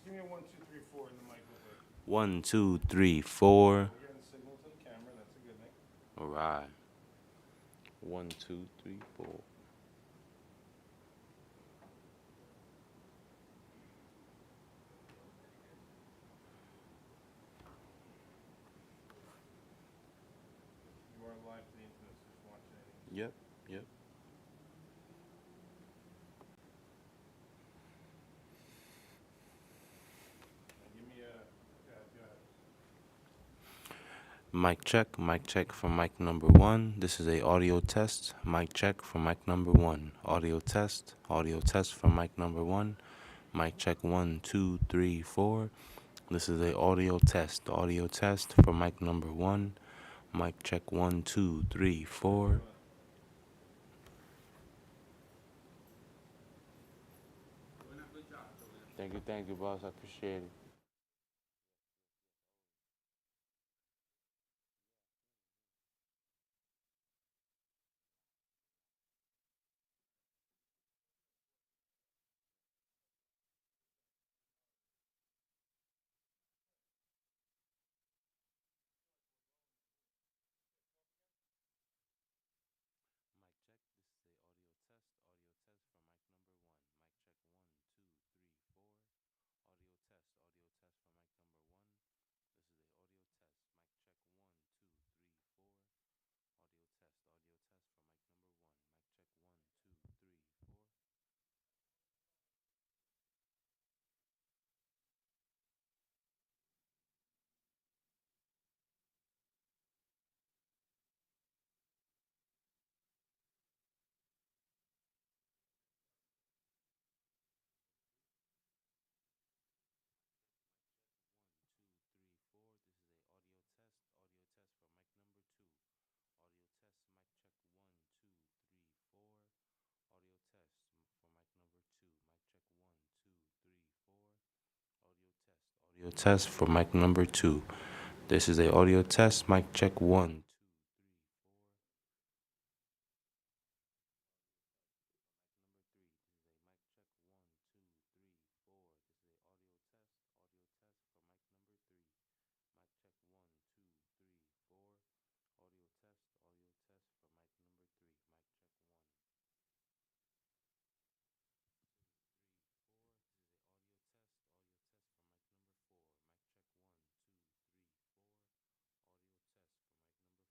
Give me a 1, 2, 3, 4 in the mic real quick. 1, 2, 3, 4. We're getting signal to the camera. That's a good thing. All right. 1, 2, 3, 4. You are live to the internet, so just watch anything. Yep, yep. Give me a. Yeah, go ahead. Mic check for mic number 1. This is a audio test. Mic check for mic number 1. Audio test for mic number 1. Mic check 1, 2, 3, 4. This is a audio test for mic number 1. Mic check 1, 2, 3, 4. Thank you, boss. I appreciate it. Mic check. This is a audio test for mic number 1. Mic check 1, 2, 3, 4. Audio test for mic number 1. This is a audio test. Mic check 1, 2, 3, 4. Audio test for mic number 1. Mic check 1, 2, 3, 4. Mic check 1, 2, 3, 4. This is a audio test for mic number 2. Audio test. Mic check 1, 2, 3, 4. Audio test for mic number 2. Mic check 1, 2, 3, 4. Audio test for mic number 2. This is a audio test. Mic check 1, 2, 3, 4. Mic number 3. This is a mic check 1, 2, 3, 4. This is a audio test for mic number 3. Mic check 1, 2, 3, 4. Audio test for mic number 3. Mic check 1, 2, 3, 4. This is a audio test for mic number 4. Mic check 1, 2, 3, 4. Audio test for mic number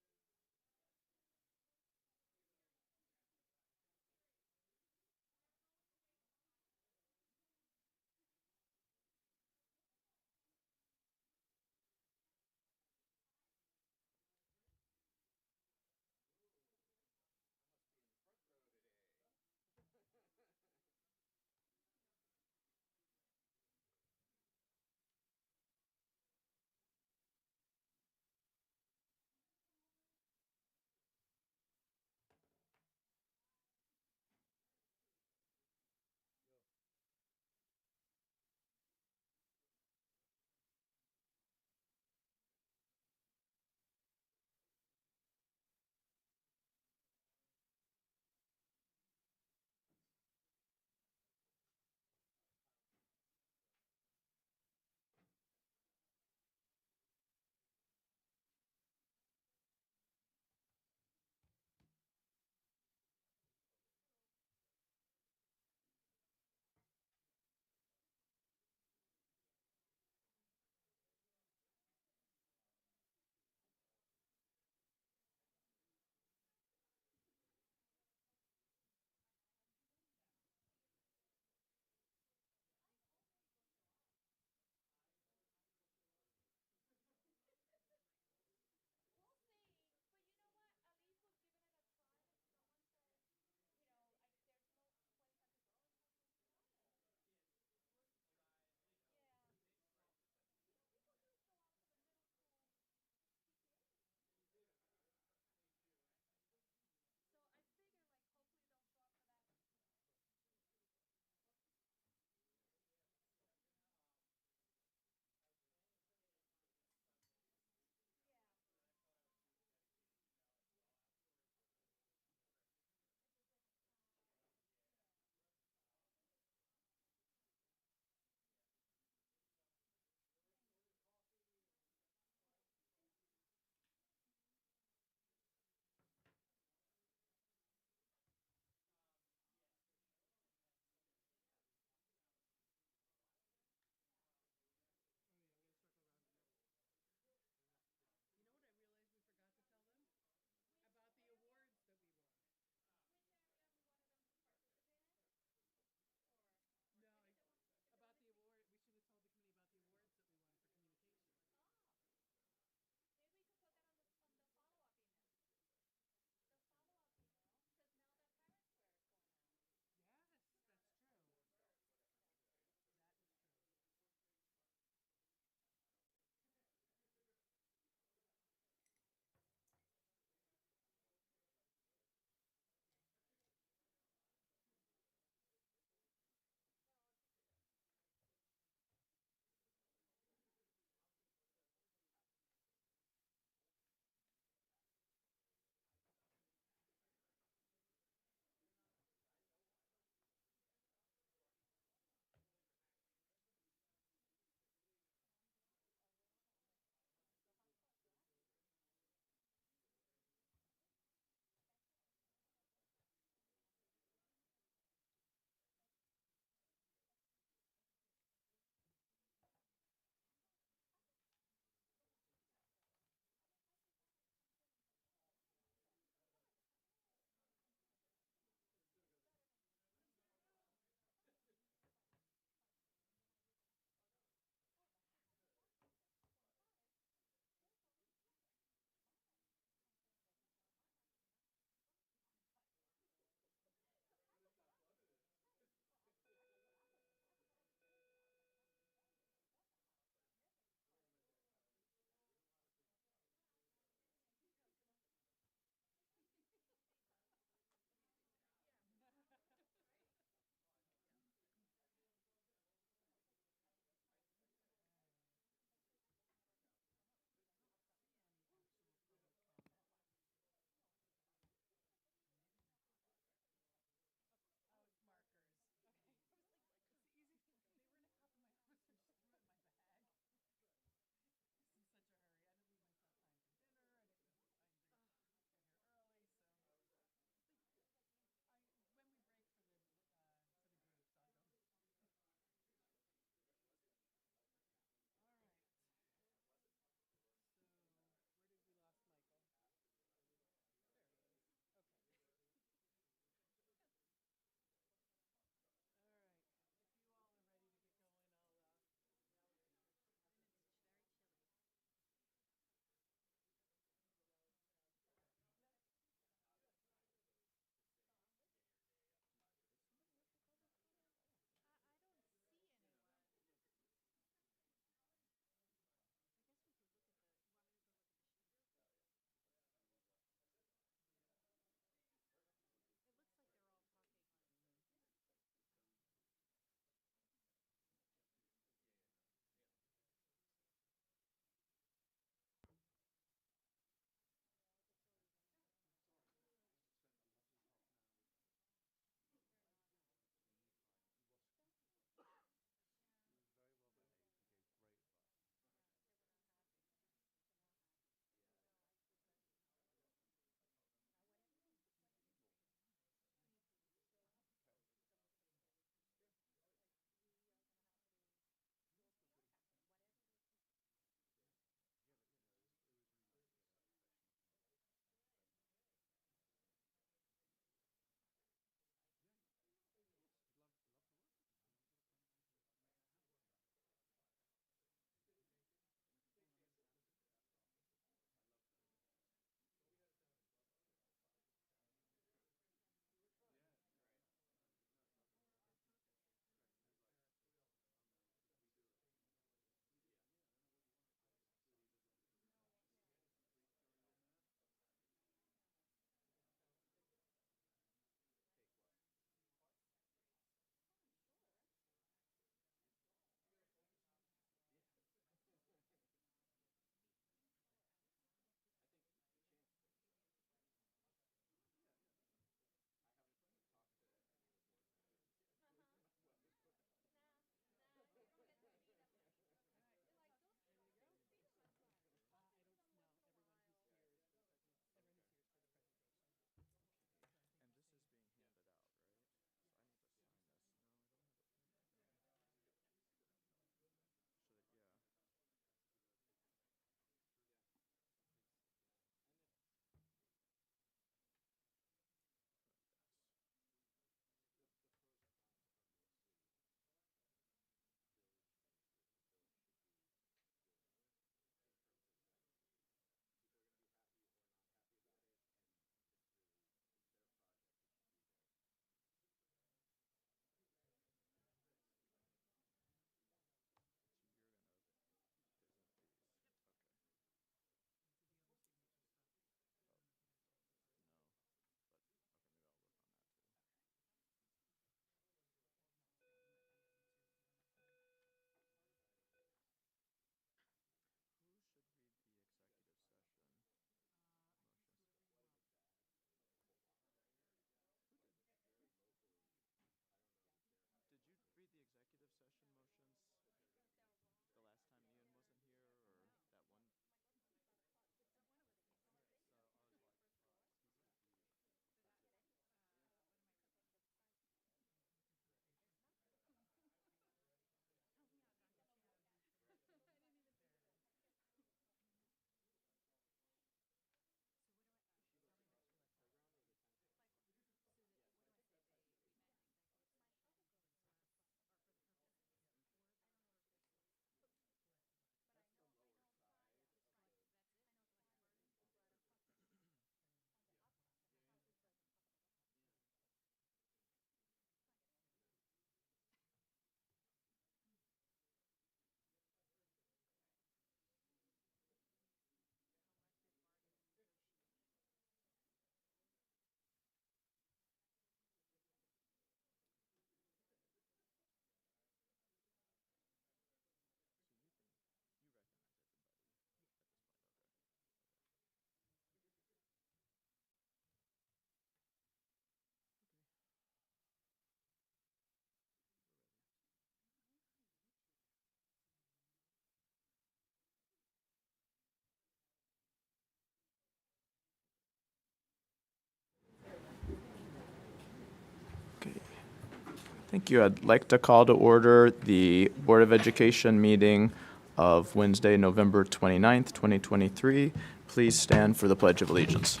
Thank you. I'd like to call to order the Board of Education meeting of Wednesday, November 29th, 2023. Please stand for the Pledge of Allegiance.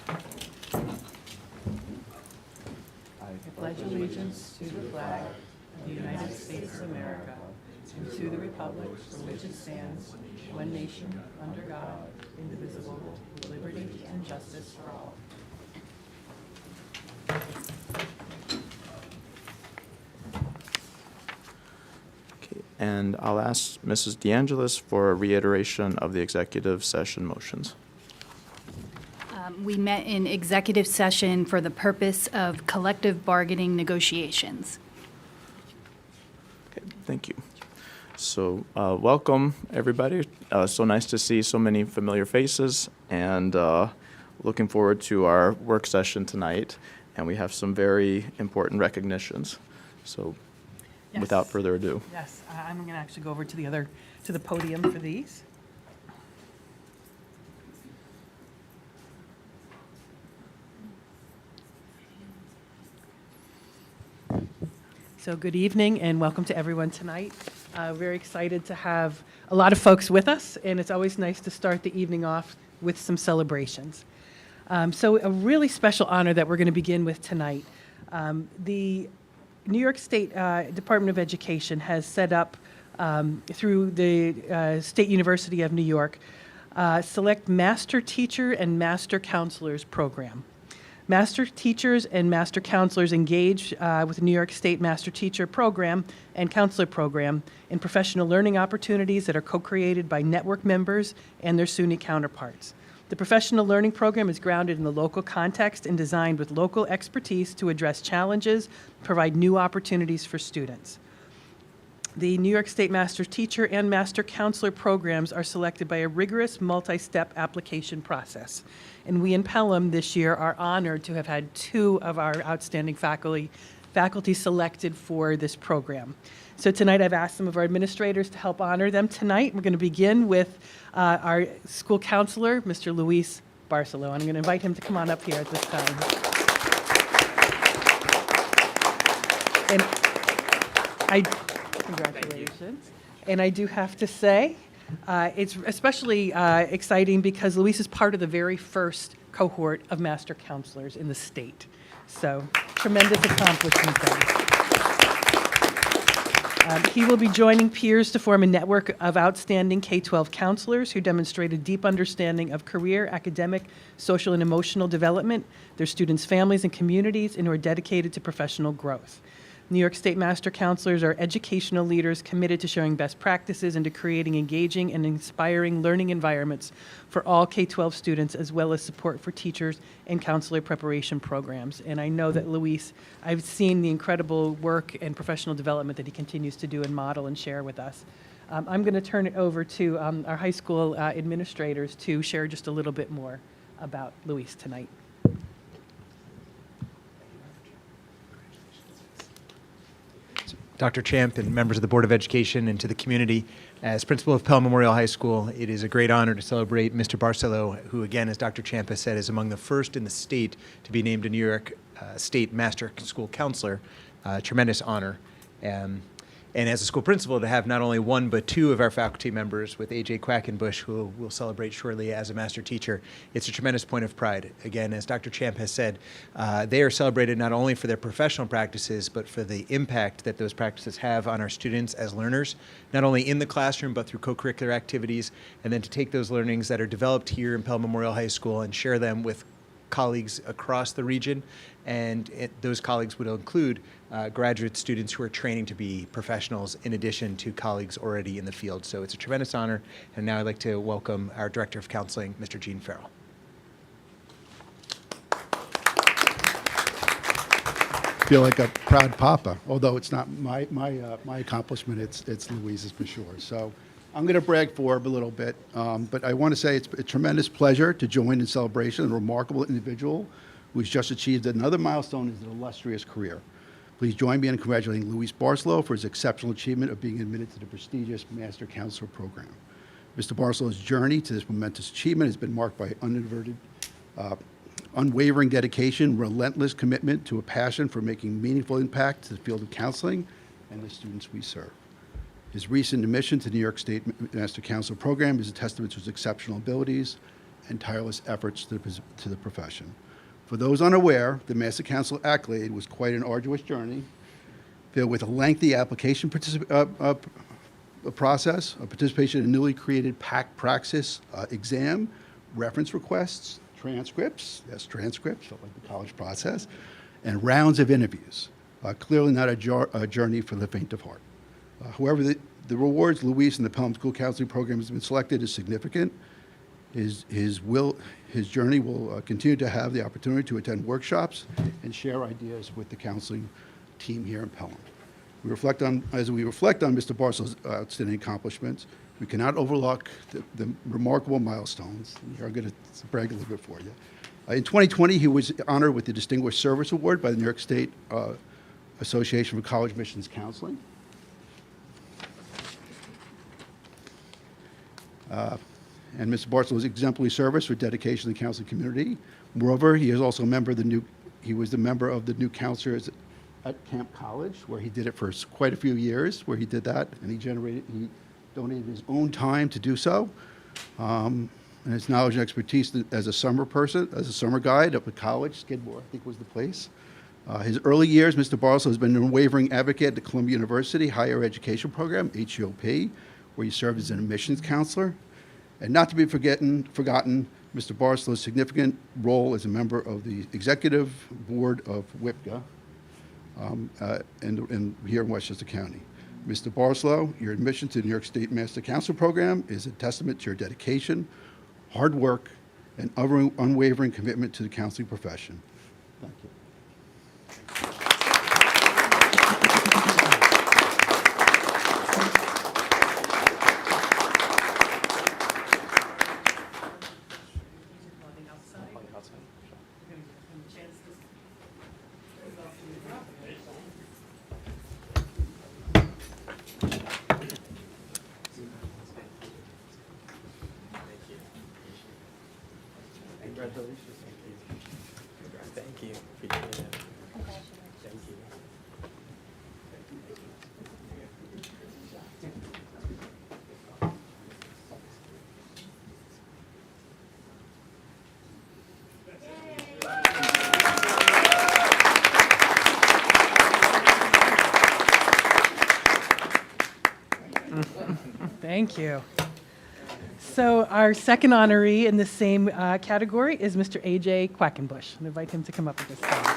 I pledge allegiance to the flag of the United States of America and to the republic for which it stands, one nation, under God, indivisible, with liberty and justice for all. Okay, and I'll ask Mrs. DeAngelis for a reiteration of the executive session motions. We met in executive session for the purpose of collective bargaining negotiations. Okay, thank you. So, welcome, everybody. So nice to see so many familiar faces, and looking forward to our work session tonight. And we have some very important recognitions. So, Yes. without further ado. Yes, I'm going to actually go over to the podium for these. So good evening and welcome to everyone tonight. Very excited to have a lot of folks with us, and it's always nice to start the evening off with some celebrations. So a really special honor that we're going to begin with tonight. The New York State Department of Education has set up, through the State University of New York, select Master Teacher and Master Counselors program. Master teachers and master counselors engage with the New York State Master Teacher Program and Counselor Program in professional learning opportunities that are co-created by network members and their SUNY counterparts. The professional learning program is grounded in the local context and designed with local expertise to address challenges, provide new opportunities for students. The New York State Master Teacher and Master Counselor programs are selected by a rigorous multi-step application process. And we in Pelham this year are honored to have had 2 of our outstanding faculty selected for this program. So tonight I've asked some of our administrators to help honor them tonight. We're going to begin with our school counselor, Mr. Luis Barcelo. I'm going to invite him to come on up here at this time. And congratulations. And I do have to say, it's especially exciting because Luis is part of the very first cohort of master counselors in the state. So, tremendous accomplishment there. He will be joining peers to form a network of outstanding K-12 counselors who demonstrate a deep understanding of career, academic, social, and emotional development, their students' families and communities, and who are dedicated to professional growth. New York State Master Counselors are educational leaders committed to sharing best practices and to creating engaging and inspiring learning environments for all K-12 students, as well as support for teachers and counselor preparation programs. And I know that Luis, I've seen the incredible work and professional development that he continues to do and model and share with us. I'm going to turn it over to our high school administrators to share just a little bit more about Luis tonight. Dr. Champ and members of the Board of Education and to the community, as principal of Pelham Memorial High School, it is a great honor to celebrate Mr. Barcelo, who again, as Dr. Champ has said, is among the first in the state to be named a New York State Master School Counselor. Tremendous honor. And as a school principal, to have not only 1 but 2 of our faculty members with A.J. Quackenbush, who we'll celebrate shortly as a master teacher, it's a tremendous point of pride. Again, as Dr. Champ has said, they are celebrated not only for their professional practices, but for the impact that those practices have on our students as learners, not only in the classroom, but through co-curricular activities, and then to take those learnings that are developed here in Pelham Memorial High School and share them with colleagues across the region, and those colleagues would include graduate students who are training to be professionals in addition to colleagues already in the field. So it's a tremendous honor, and now I'd like to welcome our Director of Counseling, Mr. Gene Farrell. Feel like a proud papa, although it's not my accomplishment, it's Louise's for sure. So I'm going to brag for him a little bit, but I want to say it's a tremendous pleasure to join in celebration of a remarkable individual who's just achieved another milestone in his illustrious career. Please join me in congratulating Luis Barcelo for his exceptional achievement of being admitted to the prestigious Master Counselor Program. Mr. Barcelo's journey to this momentous achievement has been marked by unwavering dedication, relentless commitment to a passion for making meaningful impact to the field of counseling, and the students we serve. His recent admission to the New York State Master Council program is a testament to his exceptional abilities and tireless efforts to the profession. For those unaware, the Master Council accolade was quite an arduous journey, filled with a lengthy application process, a participation in a newly created PAC praxis exam, reference requests, transcripts, yes, transcripts, like the college process, and rounds of interviews. Clearly not a journey for the faint of heart. However, the rewards Luis and the Pelham School Counseling Program has been selected is significant. His journey will continue to have the opportunity to attend workshops and share ideas with the counseling team here in Pelham. As we reflect on Mr. Barcelow's outstanding accomplishments, we cannot overlook the remarkable milestones. Here, I'm going to brag a little bit for you. In 2020, he was honored with the Distinguished Service Award by the New York State Association for College Missions Counseling. And Mr. Barcelow's exemplary service for dedication to the counseling community. Moreover, he is also a member of he was the member of the new counselors at Camp College, where he did it for quite a few years, where he did that, and he donated his own time to do so. And his knowledge and expertise as a summer guide up at college, Skidmore, I think was the place. His early years, Mr. Barcelow has been an unwavering advocate at the Columbia University Higher Education Program, HEOP, where he served as an admissions counselor. And not to be forgotten, Mr. Barcelow's significant role as a member of the executive board of WIPCA and here in Westchester County. Mr. Barcelow, your admission to the New York State Master Council Program is a testament to your dedication, hard work, and unwavering commitment to the counseling profession. Thank you. Congratulations. Thank you. Appreciate it. Thank you. Thank you. So our second honoree in the same category is Mr. A.J. Quackenbush. I invite him to come up at this time.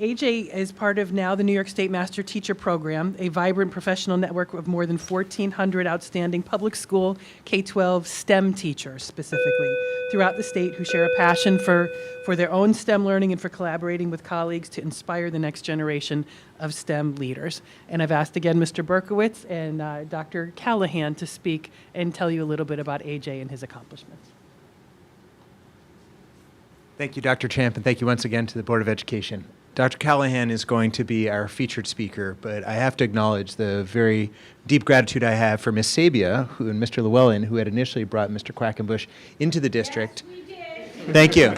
AJ is part of now the New York State Master Teacher Program, a vibrant professional network of more than 1,400 outstanding public school K-12 STEM teachers specifically throughout the state who share a passion for their own STEM learning and for collaborating with colleagues to inspire the next generation of STEM leaders. And I've asked again Mr. Berkowitz and Dr. Callahan to speak and tell you a little bit about AJ and his accomplishments. Thank you, Dr. Champ, and thank you once again to the Board of Education. Dr. Callahan is going to be our featured speaker, but I have to acknowledge the very deep gratitude I have for Ms. Sabia and Mr. Llewellyn, who had initially brought Mr. Quackenbush into the district. Yes, we did. Thank you.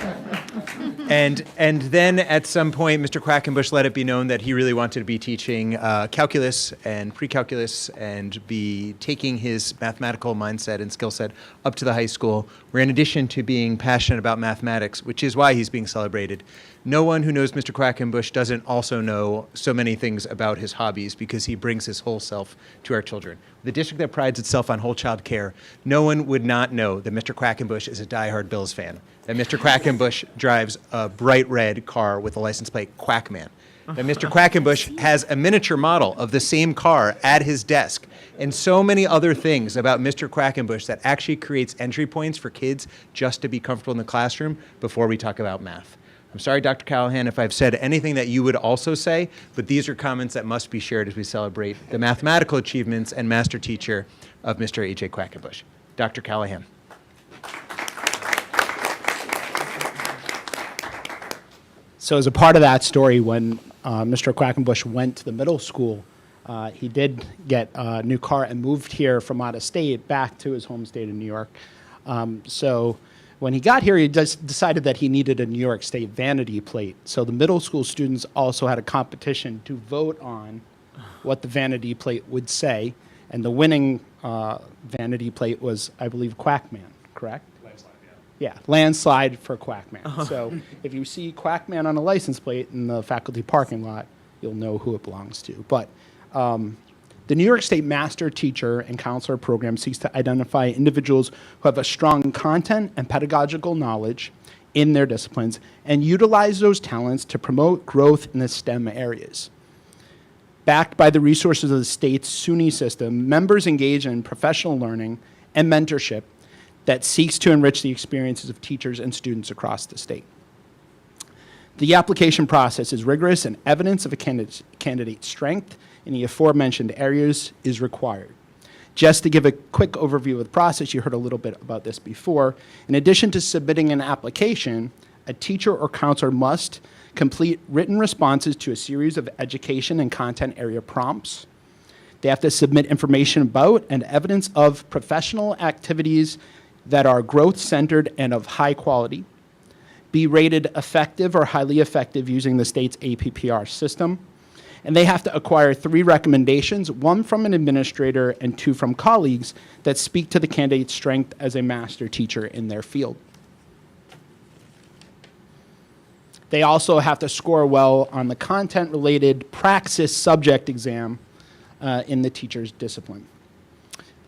And then at some point, Mr. Quackenbush let it be known that he really wanted to be teaching calculus and pre-calculus and be taking his mathematical mindset and skill set up to the high school, where in addition to being passionate about mathematics, which is why he's being celebrated, no one who knows Mr. Quackenbush doesn't also know so many things about his hobbies because he brings his whole self to our children. The district that prides itself on whole child care, no one would not know that Mr. Quackenbush is a diehard Bills fan, that Mr. Quackenbush drives a bright red car with a license plate Quackman, that Mr. Quackenbush has a miniature model of the same car at his desk, and so many other things about Mr. Quackenbush that actually creates entry points for kids just to be comfortable in the classroom before we talk about math. I'm sorry, Dr. Callahan, if I've said anything that you would also say, but these are comments that must be shared as we celebrate the mathematical achievements and master teacher of Mr. A.J. Quackenbush. Dr. Callahan. So as a part of that story, when Mr. Quackenbush went to the middle school, he did get a new car and moved here from out of state back to his home state of New York. So when he got here, he just decided that he needed a New York State vanity plate. So the middle school students also had a competition to vote on what the vanity plate would say. And the winning vanity plate was, I believe, Quackman, correct? Landslide, Yeah, landslide for Quackman. So if you see Quackman on a license plate in the faculty parking lot, you'll know who it belongs to. But the New York State Master Teacher and Counselor Program seeks to identify individuals who have a strong content and pedagogical knowledge in their disciplines and utilize those talents to promote growth in the STEM areas. Backed by the resources of the state's SUNY system, members engage in professional learning and mentorship that seeks to enrich the experiences of teachers and students across the state. The application process is rigorous and evidence of a candidate's strength in the aforementioned areas is required. Just to give a quick overview of the process, you heard a little bit about this before. In addition to submitting an application, a teacher or counselor must complete written responses to a series of education and content area prompts. They have to submit information about and evidence of professional activities that are growth-centered and of high quality, be rated effective or highly effective using the state's APPR system, and they have to acquire 3 recommendations, 1 from an administrator and 2 from colleagues that speak to the candidate's strength as a master teacher in their field. They also have to score well on the content-related praxis subject exam in the teacher's discipline.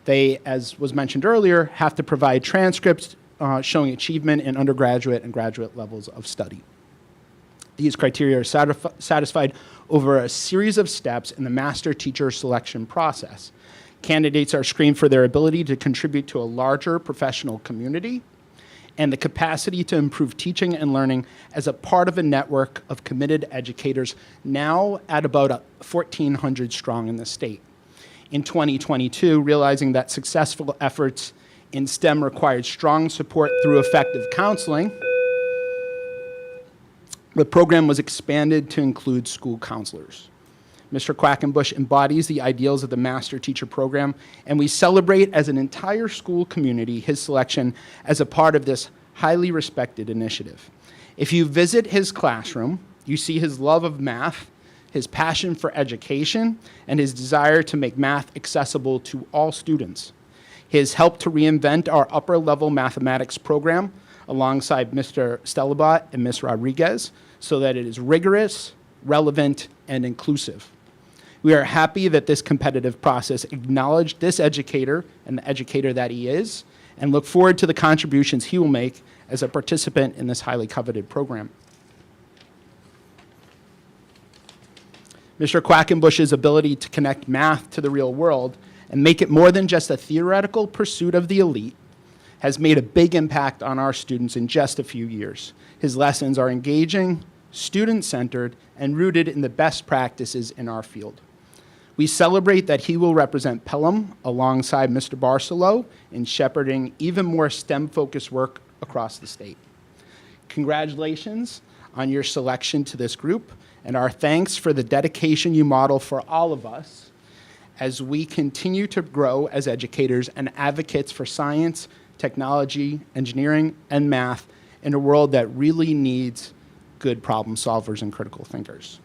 They, as was mentioned earlier, have to provide transcripts showing achievement in undergraduate and graduate levels of study. These criteria are satisfied over a series of steps in the master teacher selection process. Candidates are screened for their ability to contribute to a larger professional community and the capacity to improve teaching and learning as a part of a network of committed educators, now at about 1,400 strong in the state. In 2022, realizing that successful efforts in STEM required strong support through effective counseling, the program was expanded to include school counselors. Mr. Quackenbush embodies the ideals of the Master Teacher Program, and we celebrate as an entire school community his selection as a part of this highly respected initiative. If you visit his classroom, you see his love of math, his passion for education, and his desire to make math accessible to all students. He has helped to reinvent our upper-level mathematics program alongside Mr. Stelabot and Ms. Rodriguez so that it is rigorous, relevant, and inclusive. We are happy that this competitive process acknowledged this educator and the educator that he is, and look forward to the contributions he will make as a participant in this highly coveted program. Mr. Quackenbush's ability to connect math to the real world and make it more than just a theoretical pursuit of the elite has made a big impact on our students in just a few years. His lessons are engaging, student-centered, and rooted in the best practices in our field. We celebrate that he will represent Pelham alongside Mr. Barcelo in shepherding even more STEM-focused work across the state. Congratulations on your selection to this group, and our thanks for the dedication you model for all of us as we continue to grow as educators and advocates for science, technology, engineering, and math in a world that really needs good problem solvers and critical thinkers.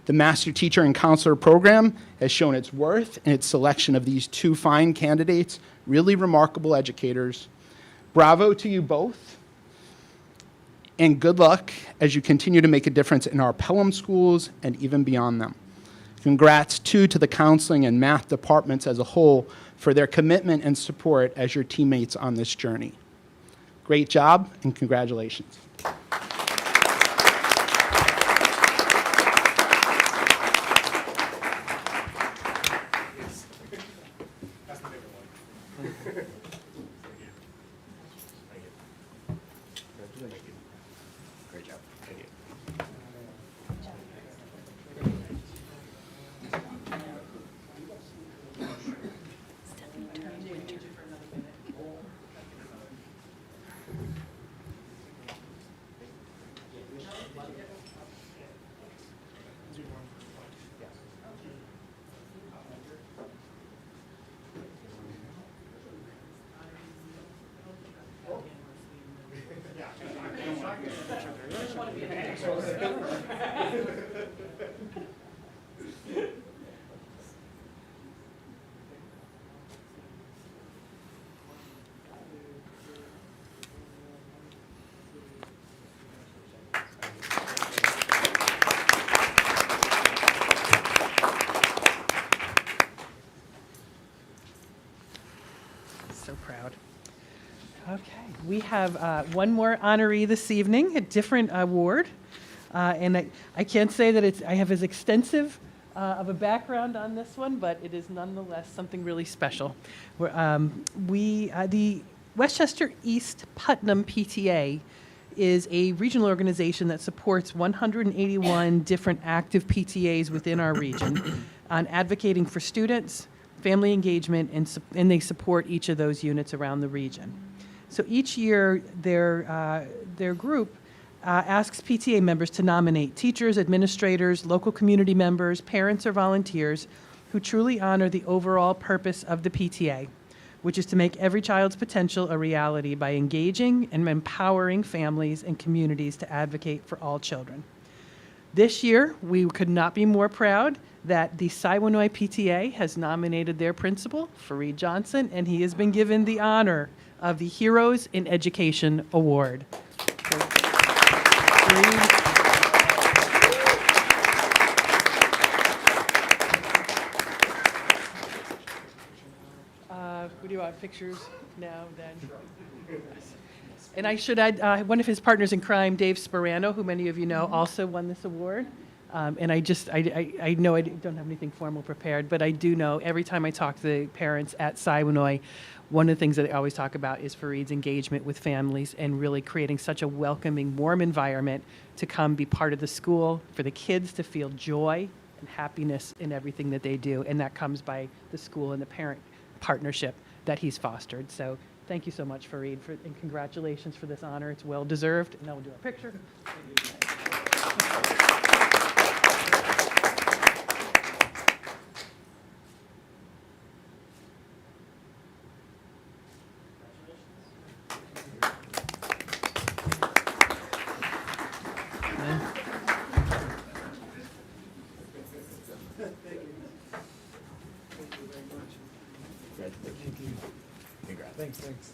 The Master Teacher and Counselor Program has shown its worth in its selection of these 2 fine candidates, really remarkable educators. Bravo to you both, and good luck as you continue to make a difference in our Pelham schools and even beyond them. Congrats, too, to the counseling and math departments as a whole for their commitment and support as your teammates on this journey. Great job, and congratulations. Great job. Thank you. we have one more honoree this evening, a different award. And I can't say that I have as extensive of a background on this one, but it is nonetheless something really special. The Westchester East Putnam PTA is a regional organization that supports 181 different active PTAs within our region on advocating for students, family engagement, and they support each of those units around the region. So each year, their group asks PTA members to nominate teachers, administrators, local community members, parents, or volunteers who truly honor the overall purpose of the PTA, which is to make every child's potential a reality by engaging and empowering families and communities to advocate for all children. This year, we could not be more proud that the Siwanoy PTA has nominated their principal, Fareed Johnson, and he has been given the honor of the Heroes in Education Award. So, Fareed. What do you want, pictures now, then? Yes. And I should add, one of his partners in crime, Dave Sperano, who many of you know, also won this award. And I know I don't have anything formal prepared, but I do know every time I talk to the parents at Siwanoy, one of the things that I always talk about is Fareed's engagement with families and really creating such a welcoming, warm environment to come be part of the school, for the kids to feel joy and happiness in everything that they do. And that comes by the school and the parent partnership that he's fostered. So thank you so much, Fareed, and congratulations for this honor. It's well deserved. And now we'll do our picture. Thanks.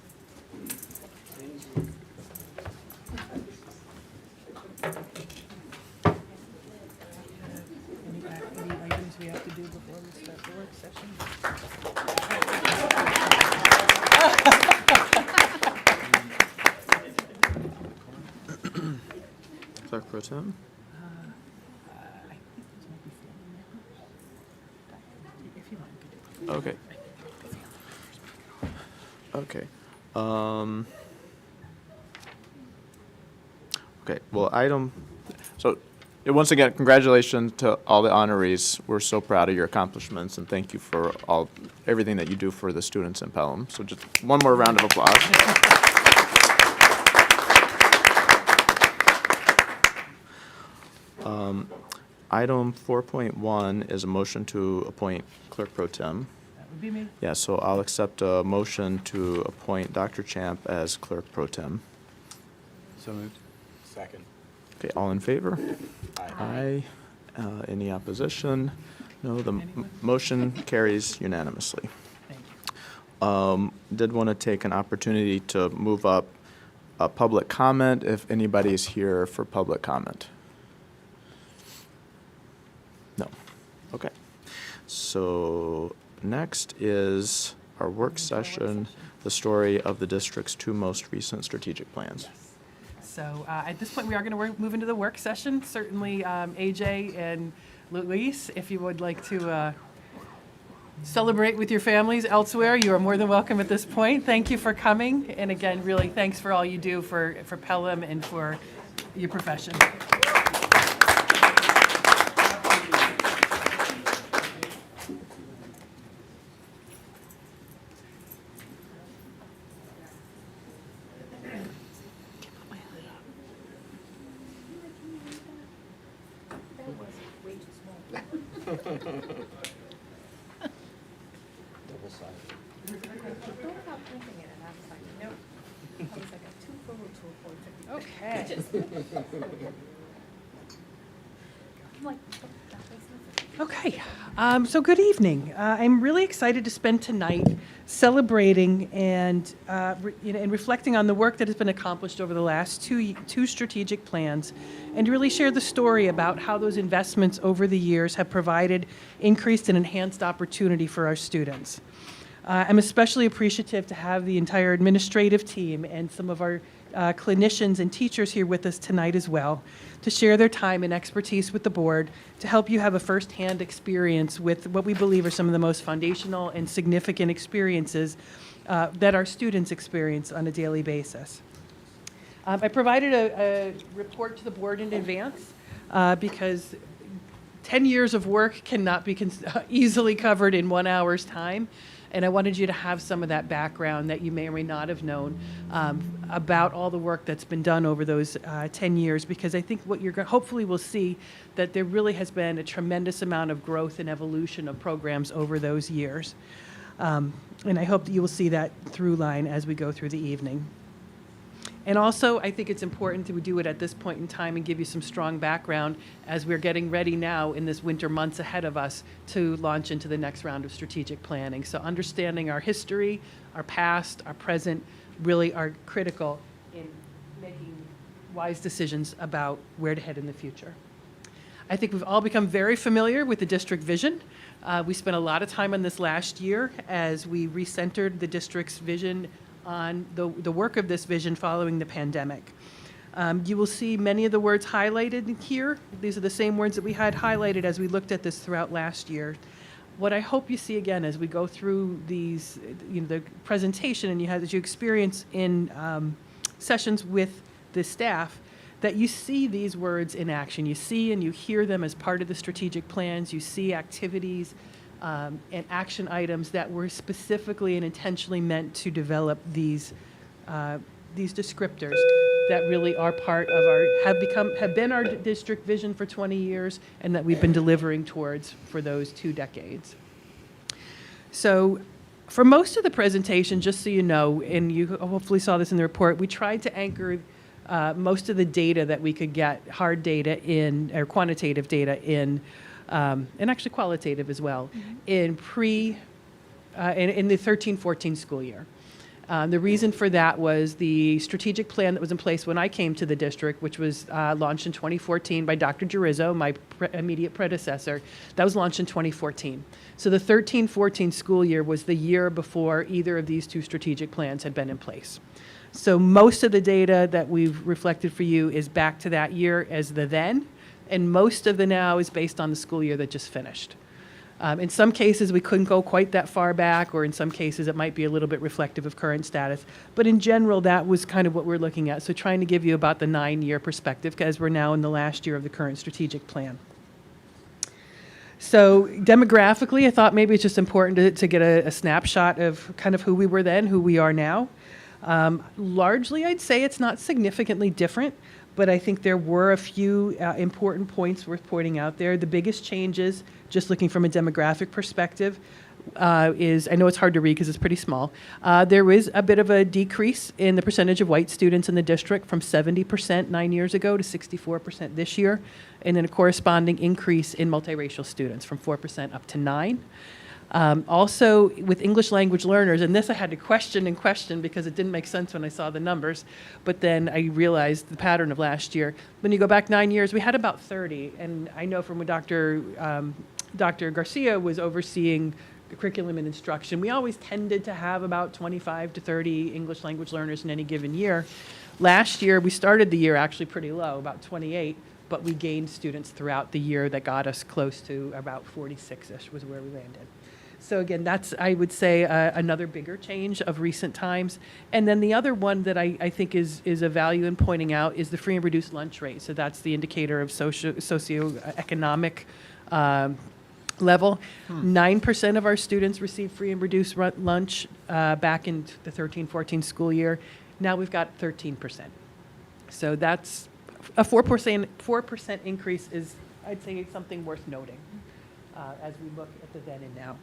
Any items we have to do before we start the work session? Clerk Pro Tem? I think those might be filming now. If you want. Okay. Okay. Okay, well, once again, congratulations to all the honorees. We're so proud of your accomplishments, and thank you for everything that you do for the students in Pelham. So just one more round of applause. Item 4.1 is a motion to appoint Clerk Pro Tem. That would be me. Yeah, so I'll accept a motion to appoint Dr. Champ as Clerk Pro Tem. So moved. Second. Okay, all in favor? Aye. Aye. Any opposition? No, the motion carries unanimously. Thank you. Did want to take an opportunity to move up a public comment if anybody's here for public comment. No. Okay. So next is our work session, the story of the district's two most recent strategic plans. So at this point, we are going to move into the work session. Certainly, AJ and Luis, if you would like to celebrate with your families elsewhere, you are more than welcome at this point. Thank you for coming. And again, really, thanks for all you do for Pelham and for your profession. Okay. Okay, so good evening. I'm really excited to spend tonight celebrating and reflecting on the work that has been accomplished over the last two strategic plans, and to really share the story about how those investments over the years have provided increased and enhanced opportunity for our students. I'm especially appreciative to have the entire administrative team and some of our clinicians and teachers here with us tonight as well, to share their time and expertise with the board to help you have a firsthand experience with what we believe are some of the most foundational and significant experiences that our students experience on a daily basis. I provided a report to the board in advance because 10 years of work cannot be easily covered in 1 hour's time. And I wanted you to have some of that background that you may or may not have known about all the work that's been done over those 10 years, because I think what you're hopefully will see that there really has been a tremendous amount of growth and evolution of programs over those years. And I hope that you will see that through line as we go through the evening. And also, I think it's important to do it at this point in time and give you some strong background as we're getting ready now in this winter months ahead of us to launch into the next round of strategic planning. So understanding our history, our past, our present really are critical in making wise decisions about where to head in the future. I think we've all become very familiar with the district vision. We spent a lot of time on this last year as we recentered the district's vision on the work of this vision following the pandemic. You will see many of the words highlighted here. These are the same words that we had highlighted as we looked at this throughout last year. What I hope you see again as we go through these, the presentation and as you experience in sessions with the staff, that you see these words in action. You see and you hear them as part of the strategic plans. You see activities and action items that were specifically and intentionally meant to develop these descriptors that really are part of have been our district vision for 20 years and that we've been delivering towards for those 2 decades. So for most of the presentation, just so you know, and you hopefully saw this in the report, we tried to anchor most of the data that we could get, hard data in, or quantitative data in, and actually qualitative as well, in in the 13-14 school year. The reason for that was the strategic plan that was in place when I came to the district, which was launched in 2014 by Dr. Girizzo, my immediate predecessor. That was launched in 2014. So the 13-14 school year was the year before either of these 2 strategic plans had been in place. So most of the data that we've reflected for you is back to that year as the then, and most of the now is based on the school year that just finished. In some cases, we couldn't go quite that far back, or in some cases, it might be a little bit reflective of current status. But in general, that was kind of what we're looking at. So trying to give you about the 9-year perspective, because we're now in the last year of the current strategic plan. So demographically, I thought maybe it's just important to get a snapshot of kind of who we were then, who we are now. Largely, I'd say it's not significantly different, but I think there were a few important points worth pointing out there. The biggest changes, just looking from a demographic perspective, is, I know it's hard to read because it's pretty small, there is a bit of a decrease in the percentage of white students in the district from 70% 9 years ago to 64% this year, and then a corresponding increase in multiracial students from 4% up to 9%. Also, with English language learners, and this I had to question because it didn't make sense when I saw the numbers, but then I realized the pattern of last year. When you go back 9 years, we had about 30, and I know from when Dr. Garcia was overseeing the curriculum and instruction, we always tended to have about 25 to 30 English language learners in any given year. Last year, we started the year actually pretty low, about 28, but we gained students throughout the year that got us close to about 46-ish was where we landed. So again, that's, I would say, another bigger change of recent times. And then the other one that I think is a value in pointing out is the free and reduced lunch rate. So that's the indicator of socioeconomic level. 9% of our students received free and reduced lunch back in the 13-14 school year. Now we've got 13%. So that's a 4% increase is, I'd say, something worth noting as we look at the then and now.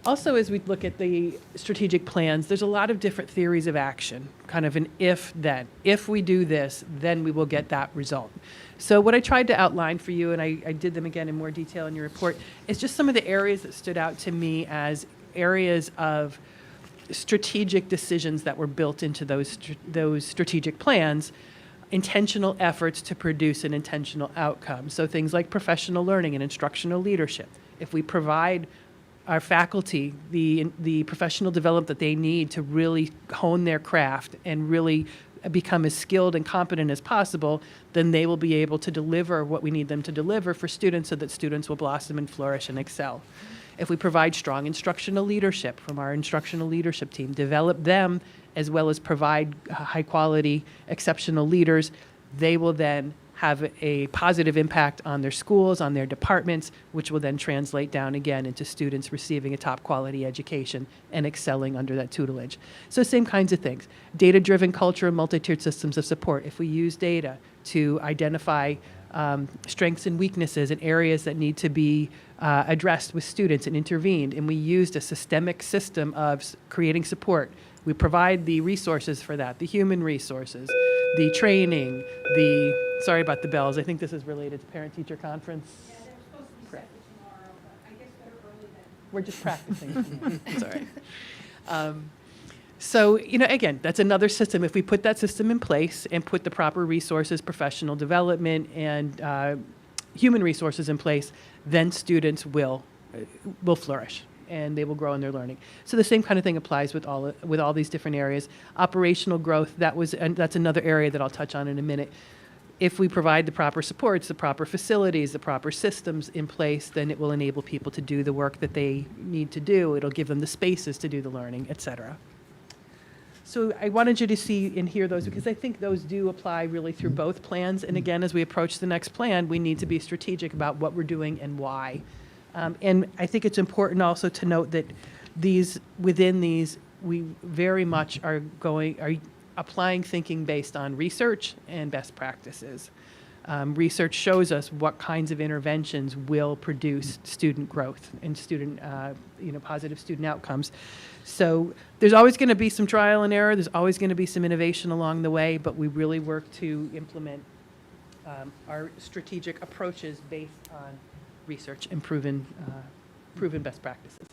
Also, as we look at the strategic plans, there's a lot of different theories of action, kind of an if-then. If we do this, then we will get that result. So what I tried to outline for you, and I did them again in more detail in your report, is just some of the areas that stood out to me as areas of strategic decisions that were built into those strategic plans, intentional efforts to produce an intentional outcome. So things like professional learning and instructional leadership. If we provide our faculty the professional development that they need to really hone their craft and really become as skilled and competent as possible, then they will be able to deliver what we need them to deliver for students so that students will blossom and flourish and excel. If we provide strong instructional leadership from our instructional leadership team, develop them as well as provide high-quality, exceptional leaders, they will then have a positive impact on their schools, on their departments, which will then translate down again into students receiving a top quality education and excelling under that tutelage. So same kinds of things. Data-driven culture and multi-tiered systems of support. If we use data to identify strengths and weaknesses and areas that need to be addressed with students and intervened, and we used a systemic system of creating support. We provide the resources for that, the human resources, the training, sorry about the bells, I think this is related to parent-teacher conference. Yeah, they're supposed to be set for tomorrow, but I guess better early than. We're just practicing. It's all right. So, again, that's another system. If we put that system in place and put the proper resources, professional development, and human resources in place, then students will flourish and they will grow in their learning. So the same kind of thing applies with all these different areas. Operational growth, that's another area that I'll touch on in a minute. If we provide the proper supports, the proper facilities, the proper systems in place, then it will enable people to do the work that they need to do. It'll give them the spaces to do the learning, et cetera. So I wanted you to see and hear those because I think those do apply really through both plans. And again, as we approach the next plan, we need to be strategic about what we're doing and why. And I think it's important also to note that within these, we very much are applying thinking based on research and best practices. Research shows us what kinds of interventions will produce student growth and positive student outcomes. So there's always going to be some trial and error. There's always going to be some innovation along the way, but we really work to implement our strategic approaches based on research and proven best practices.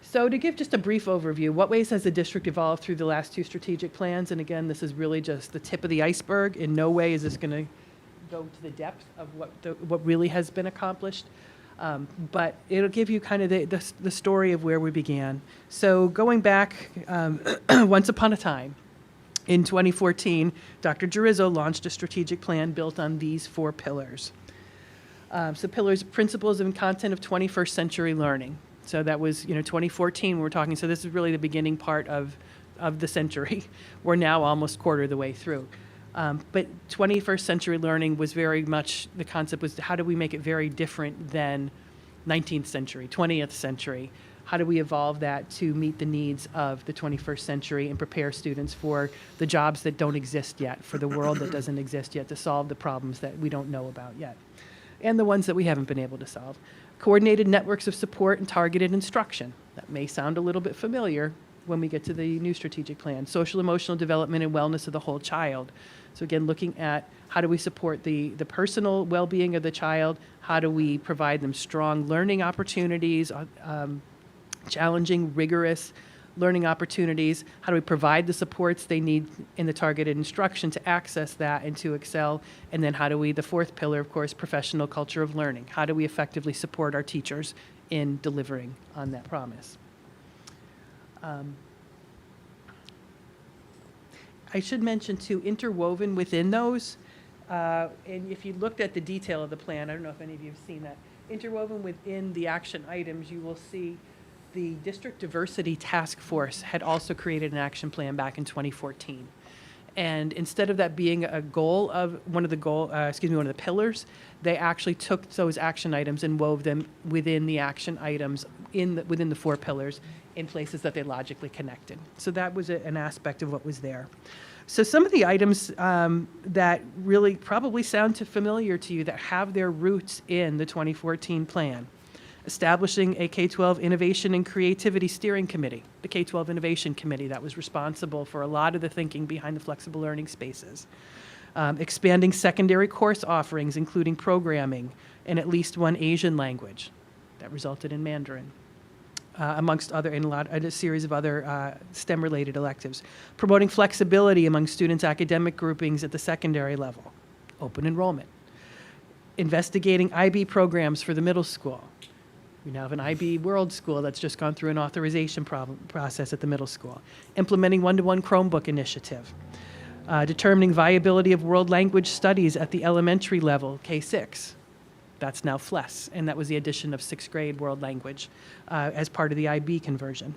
So to give just a brief overview, what ways has the district evolved through the last two strategic plans? And again, this is really just the tip of the iceberg. In no way is this going to go to the depth of what really has been accomplished. But it'll give you kind of the story of where we began. So going back once upon a time, in 2014, Dr. Girizzo launched a strategic plan built on these 4 pillars. So pillars, principles and content of 21st century learning. So that was, 2014 we're talking, so this is really the beginning part of the century. We're now almost quarter of the way through. But 21st century learning was very much, the concept was how do we make it very different than 19th century, 20th century? How do we evolve that to meet the needs of the 21st century and prepare students for the jobs that don't exist yet, for the world that doesn't exist yet, to solve the problems that we don't know about yet, and the ones that we haven't been able to solve. Coordinated networks of support and targeted instruction. That may sound a little bit familiar when we get to the new strategic plan. Social emotional development and wellness of the whole child. So again, looking at how do we support the personal well-being of the child, how do we provide them strong learning opportunities, challenging, rigorous learning opportunities, how do we provide the supports they need in the targeted instruction to access that and to excel, and then how do we, the 4th pillar, of course, professional culture of learning. How do we effectively support our teachers in delivering on that promise? I should mention, too, interwoven within those, and if you looked at the detail of the plan, I don't know if any of you have seen that, interwoven within the action items, you will see the District Diversity Task Force had also created an action plan back in 2014. And instead of that being a goal of one of the pillars, they actually took those action items and wove them within the action items within the 4 pillars in places that they logically connected. So that was an aspect of what was there. So some of the items that really probably sound familiar to you that have their roots in the 2014 plan. Establishing a K-12 Innovation and Creativity Steering Committee, the K-12 Innovation Committee that was responsible for a lot of the thinking behind the flexible learning spaces. Expanding secondary course offerings, including programming in at least one Asian language. That resulted in Mandarin, amongst other, in a series of other STEM-related electives. Promoting flexibility among students' academic groupings at the secondary level. Open enrollment. Investigating IB programs for the middle school. We now have an IB World School that's just gone through an authorization process at the middle school. Implementing one-to-one Chromebook initiative. Determining viability of world language studies at the elementary level, K-6. That's now FLES, and that was the addition of 6th grade world language as part of the IB conversion.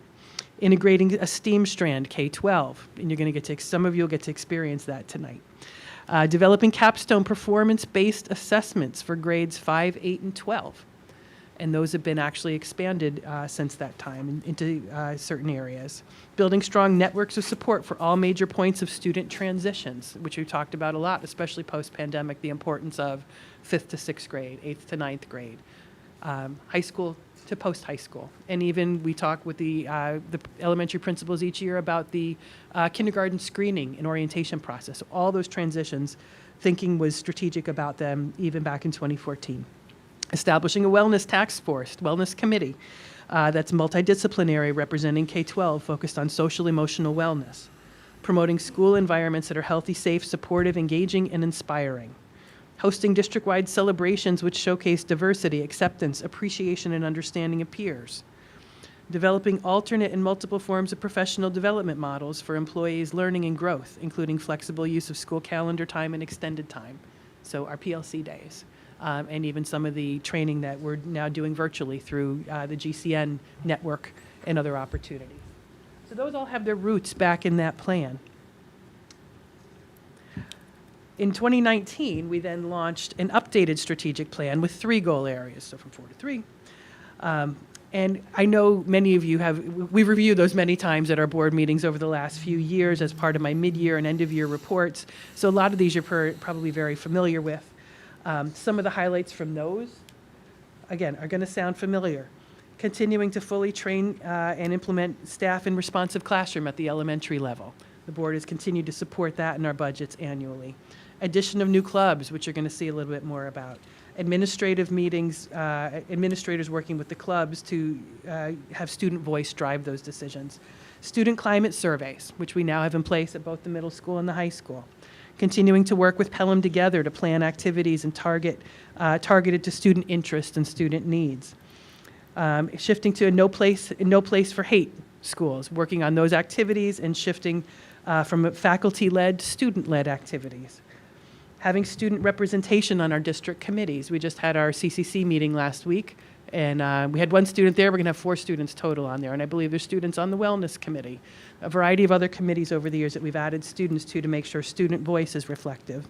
Integrating a STEAM strand, K-12, and you're going to get to, some of you will get to experience that tonight. Developing capstone performance-based assessments for grades 5, 8, and 12. And those have been actually expanded since that time into certain areas. Building strong networks of support for all major points of student transitions, which we've talked about a lot, especially post-pandemic, the importance of 5th to 6th grade, 8th to 9th grade, high school to post-high school. And even we talk with the elementary principals each year about the kindergarten screening and orientation process. So all those transitions, thinking was strategic about them even back in 2014. Establishing a wellness task force, wellness committee that's multidisciplinary, representing K-12, focused on social emotional wellness. Promoting school environments that are healthy, safe, supportive, engaging, and inspiring. Hosting district-wide celebrations which showcase diversity, acceptance, appreciation, and understanding of peers. Developing alternate and multiple forms of professional development models for employees' learning and growth, including flexible use of school calendar time and extended time, so our PLC days. And even some of the training that we're now doing virtually through the GCN network and other opportunities. So those all have their roots back in that plan. In 2019, we then launched an updated strategic plan with 3 goal areas, so from 4 to 3. And I know many of you we've reviewed those many times at our board meetings over the last few years as part of my mid-year and end-of-year reports. So a lot of these you're probably very familiar with. Some of the highlights from those, again, are going to sound familiar. Continuing to fully train and implement staff in responsive classroom at the elementary level. The board has continued to support that in our budgets annually. Addition of new clubs, which you're going to see a little bit more about. Administrative meetings, administrators working with the clubs to have student voice drive those decisions. Student climate surveys, which we now have in place at both the middle school and the high school. Continuing to work with Pelham together to plan activities and targeted to student interest and student needs. Shifting to a no place for hate schools, working on those activities and shifting from faculty-led to student-led activities. Having student representation on our district committees. We just had our CCC meeting last week, and we had 1 student there. We're going to have 4 students total on there, and I believe there's students on the wellness committee, a variety of other committees over the years that we've added students to make sure student voice is reflective.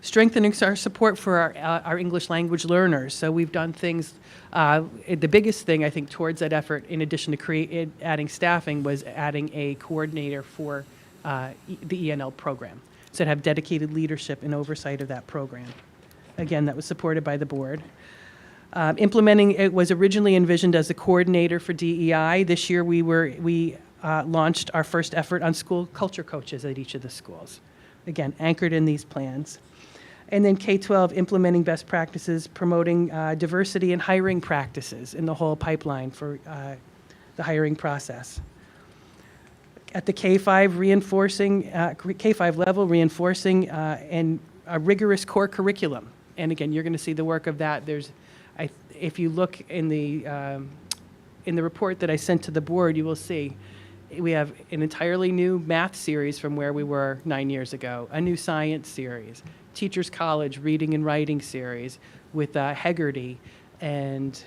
Strengthening our support for our English language learners. So we've done things, the biggest thing I think towards that effort, in addition to adding staffing, was adding a coordinator for the ENL program. So to have dedicated leadership and oversight of that program. Again, that was supported by the board. Implementing, it was originally envisioned as a coordinator for DEI. This year we launched our first effort on school culture coaches at each of the schools. Again, anchored in these plans. And then K-12, implementing best practices, promoting diversity and hiring practices in the whole pipeline for the hiring process. At the K-5 level, reinforcing and a rigorous core curriculum. And again, you're going to see the work of that. If you look in the report that I sent to the board, you will see we have an entirely new math series from where we were 9 years ago, a new science series, Teachers College reading and writing series with Hegarty and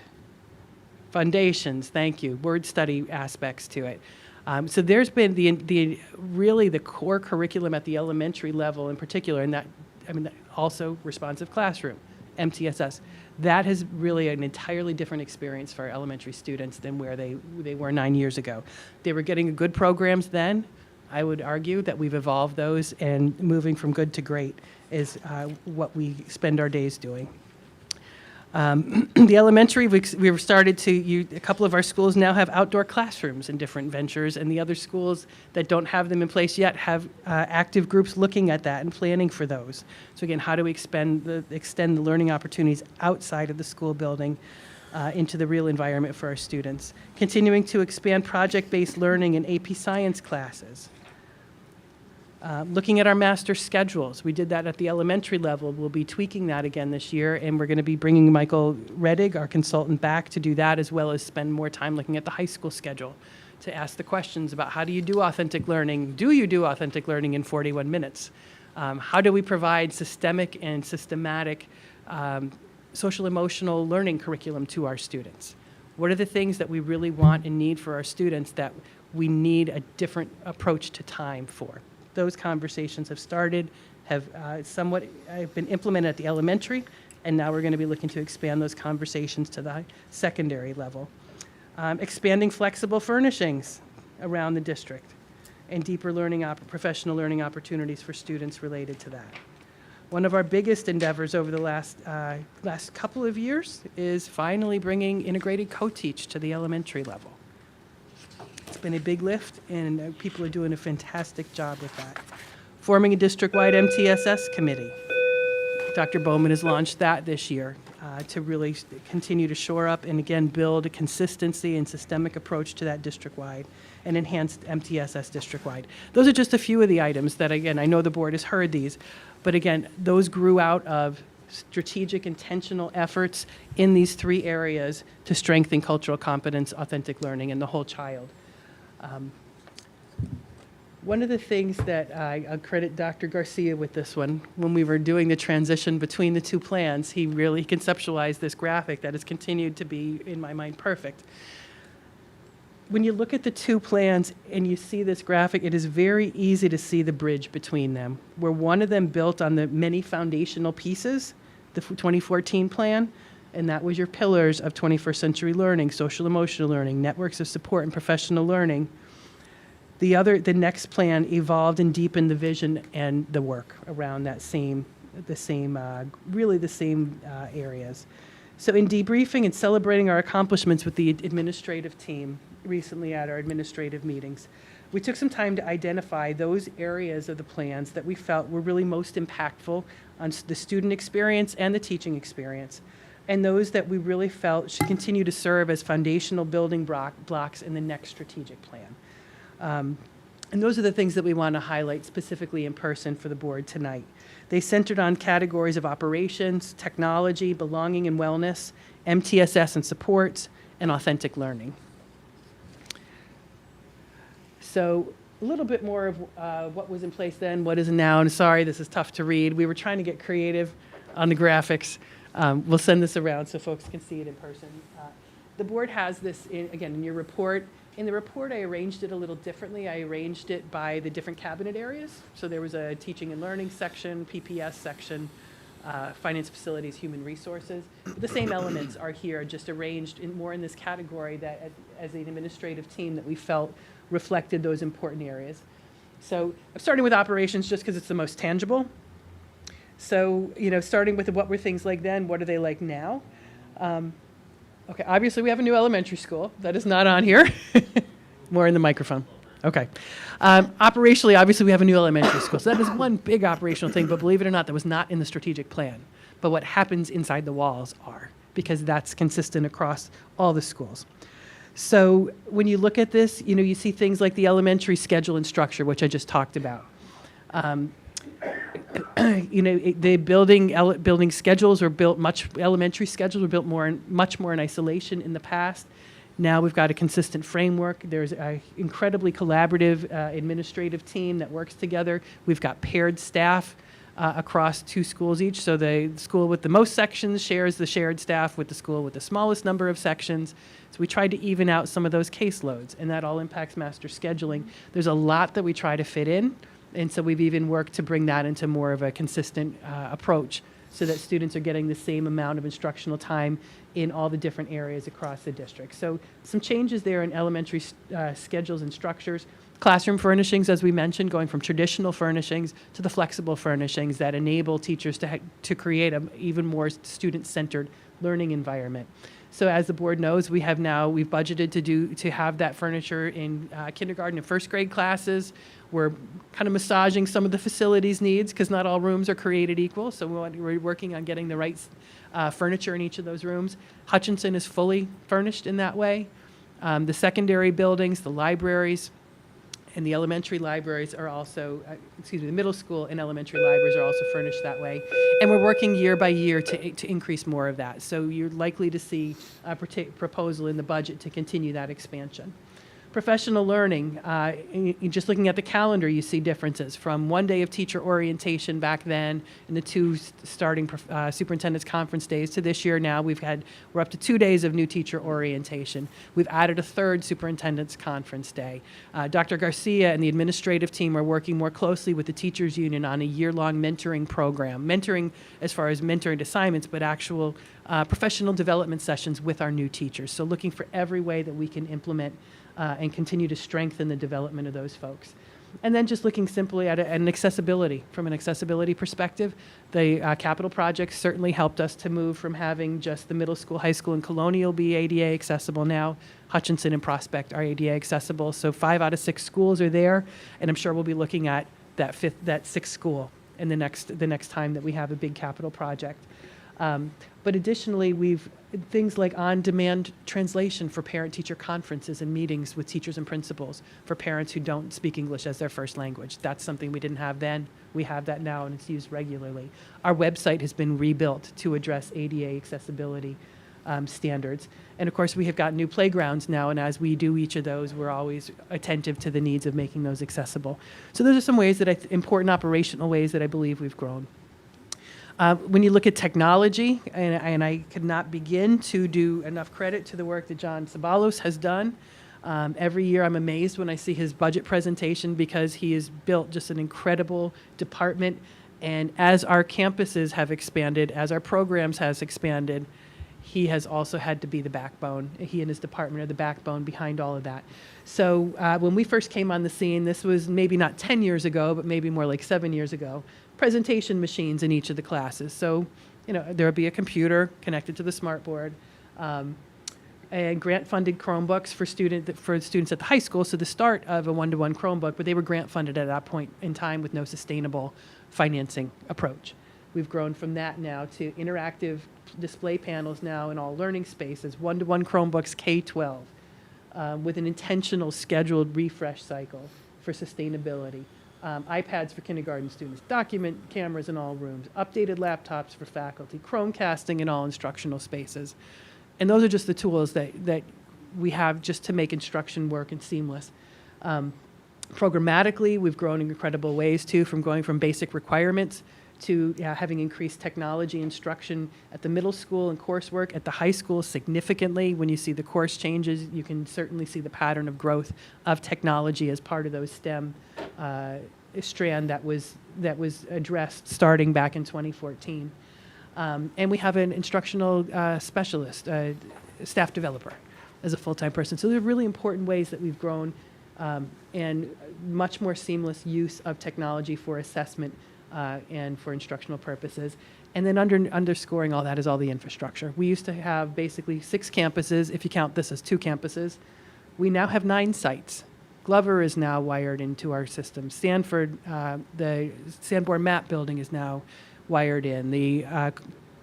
foundations, thank you, word study aspects to it. So there's been really the core curriculum at the elementary level in particular, and also responsive classroom, MTSS. That is really an entirely different experience for our elementary students than where they were 9 years ago. They were getting good programs then. I would argue that we've evolved those, and moving from good to great is what we spend our days doing. The elementary, we've started to, a couple of our schools now have outdoor classrooms in different ventures, and the other schools that don't have them in place yet have active groups looking at that and planning for those. So again, how do we extend the learning opportunities outside of the school building into the real environment for our students? Continuing to expand project-based learning in AP Science classes. Looking at our master schedules, we did that at the elementary level. We'll be tweaking that again this year, and we're going to be bringing Michael Reddig, our consultant, back to do that, as well as spend more time looking at the high school schedule to ask the questions about how do you do authentic learning? Do you do authentic learning in 41 minutes? How do we provide systemic and systematic social emotional learning curriculum to our students? What are the things that we really want and need for our students that we need a different approach to time for? Those conversations have started, have somewhat been implemented at the elementary, and now we're going to be looking to expand those conversations to the secondary level. Expanding flexible furnishings around the district and deeper learning, professional learning opportunities for students related to that. One of our biggest endeavors over the last couple of years is finally bringing integrated co-teach to the elementary level. It's been a big lift, and people are doing a fantastic job with that. Forming a district-wide MTSS committee. Dr. Bowman has launched that this year to really continue to shore up and, again, build a consistency and systemic approach to that district-wide and enhanced MTSS district-wide. Those are just a few of the items that, again, I know the board has heard these, but, again, those grew out of strategic, intentional efforts in these three areas to strengthen cultural competence, authentic learning, and the whole child. One of the things that I'll credit Dr. Garcia with this one, when we were doing the transition between the two plans, he really conceptualized this graphic that has continued to be, in my mind, perfect. When you look at the two plans and you see this graphic, it is very easy to see the bridge between them, where one of them built on the many foundational pieces, the 2014 plan, and that was your pillars of 21st century learning, social emotional learning, networks of support, and professional learning. The next plan evolved and deepened the vision and the work around the same areas. So in debriefing and celebrating our accomplishments with the administrative team recently at our administrative meetings, we took some time to identify those areas of the plans that we felt were really most impactful on the student experience and the teaching experience, and those that we really felt should continue to serve as foundational building blocks in the next strategic plan. And those are the things that we want to highlight specifically in person for the board tonight. They centered on categories of operations, technology, belonging and wellness, MTSS and supports, and authentic learning. So a little bit more of what was in place then, what is now, and sorry, this is tough to read. We were trying to get creative on the graphics. We'll send this around so folks can see it in person. The board has this, again, in your report. In the report, I arranged it a little differently. I arranged it by the different cabinet areas. So there was a teaching and learning section, PPS section, finance, facilities, human resources. The same elements are here, just arranged more in this category that as an administrative team that we felt reflected those important areas. So I'm starting with operations just because it's the most tangible. So, starting with what were things like then, what are they like now? Okay, obviously we have a new elementary school. That is not on here. More in the microphone. Okay. Operationally, obviously we have a new elementary school. So that is one big operational thing, but believe it or not, that was not in the strategic plan. But what happens inside the walls are, because that's consistent across all the schools. So when you look at this, you see things like the elementary schedule and structure, which I just talked about. The building schedules were built elementary schedules were built much more in isolation in the past. Now we've got a consistent framework. There's an incredibly collaborative administrative team that works together. We've got paired staff across two schools each. So the school with the most sections shares the shared staff with the school with the smallest number of sections. So we tried to even out some of those caseloads, and that all impacts master scheduling. There's a lot that we try to fit in. And so we've even worked to bring that into more of a consistent approach so that students are getting the same amount of instructional time in all the different areas across the district. So some changes there in elementary schedules and structures. Classroom furnishings, as we mentioned, going from traditional furnishings to the flexible furnishings that enable teachers to create an even more student-centered learning environment. So as the board knows, we've budgeted to have that furniture in kindergarten and first grade classes. We're kind of massaging some of the facilities needs because not all rooms are created equal. So we're working on getting the right furniture in each of those rooms. Hutchinson is fully furnished in that way. The secondary buildings, the libraries, And the elementary libraries are also, the middle school and elementary libraries are also furnished that way. And we're working year by year to increase more of that. So you're likely to see a proposal in the budget to continue that expansion. Professional learning, just looking at the calendar, you see differences from 1 day of teacher orientation back then and the 2 starting superintendent's conference days to this year now we're up to 2 days of new teacher orientation. We've added a 3rd superintendent's conference day. Dr. Garcia and the administrative team are working more closely with the teachers union on a year-long mentoring program. Mentoring as far as mentoring assignments, but actual professional development sessions with our new teachers. So looking for every way that we can implement and continue to strengthen the development of those folks. And then just looking simply at an accessibility, from an accessibility perspective, the capital projects certainly helped us to move from having just the middle school, high school, and Colonial be ADA accessible now. Hutchinson and Prospect are ADA accessible. So 5 out of 6 schools are there, and I'm sure we'll be looking at that 6th school in the next time that we have a big capital project. But additionally, we've things like on-demand translation for parent-teacher conferences and meetings with teachers and principals for parents who don't speak English as their first language. That's something we didn't have then. We have that now, and it's used regularly. Our website has been rebuilt to address ADA accessibility standards. And of course, we have got new playgrounds now, and as we do each of those, we're always attentive to the needs of making those accessible. So those are some ways that important operational ways that I believe we've grown. When you look at technology, and I could not begin to do enough credit to the work that John Sabalos has done. Every year I'm amazed when I see his budget presentation because he has built just an incredible department. And as our campuses have expanded, as our programs has expanded, he has also had to be the backbone. He and his department are the backbone behind all of that. So when we first came on the scene, this was maybe not 10 years ago, but maybe more like 7 years ago, presentation machines in each of the classes. So, there would be a computer connected to the smartboard, and grant-funded Chromebooks for students at the high school. So the start of a one-to-one Chromebook, but they were grant-funded at that point in time with no sustainable financing approach. We've grown from that now to interactive display panels now in all learning spaces, one-to-one Chromebooks K-12, with an intentional scheduled refresh cycle for sustainability. iPads for kindergarten students, document cameras in all rooms, updated laptops for faculty, Chromecasting in all instructional spaces. And those are just the tools that we have just to make instruction work and seamless. Programmatically, we've grown in incredible ways too, from going from basic requirements to having increased technology instruction at the middle school and coursework at the high school significantly. When you see the course changes, you can certainly see the pattern of growth of technology as part of those STEM strand that was addressed starting back in 2014. And we have an instructional specialist, staff developer, as a full-time person. So they're really important ways that we've grown, and much more seamless use of technology for assessment and for instructional purposes. And then underscoring all that is all the infrastructure. We used to have basically 6 campuses, if you count this as 2 campuses. We now have 9 sites. Glover is now wired into our system. Stanford, the Sanborn Map building is now wired in. The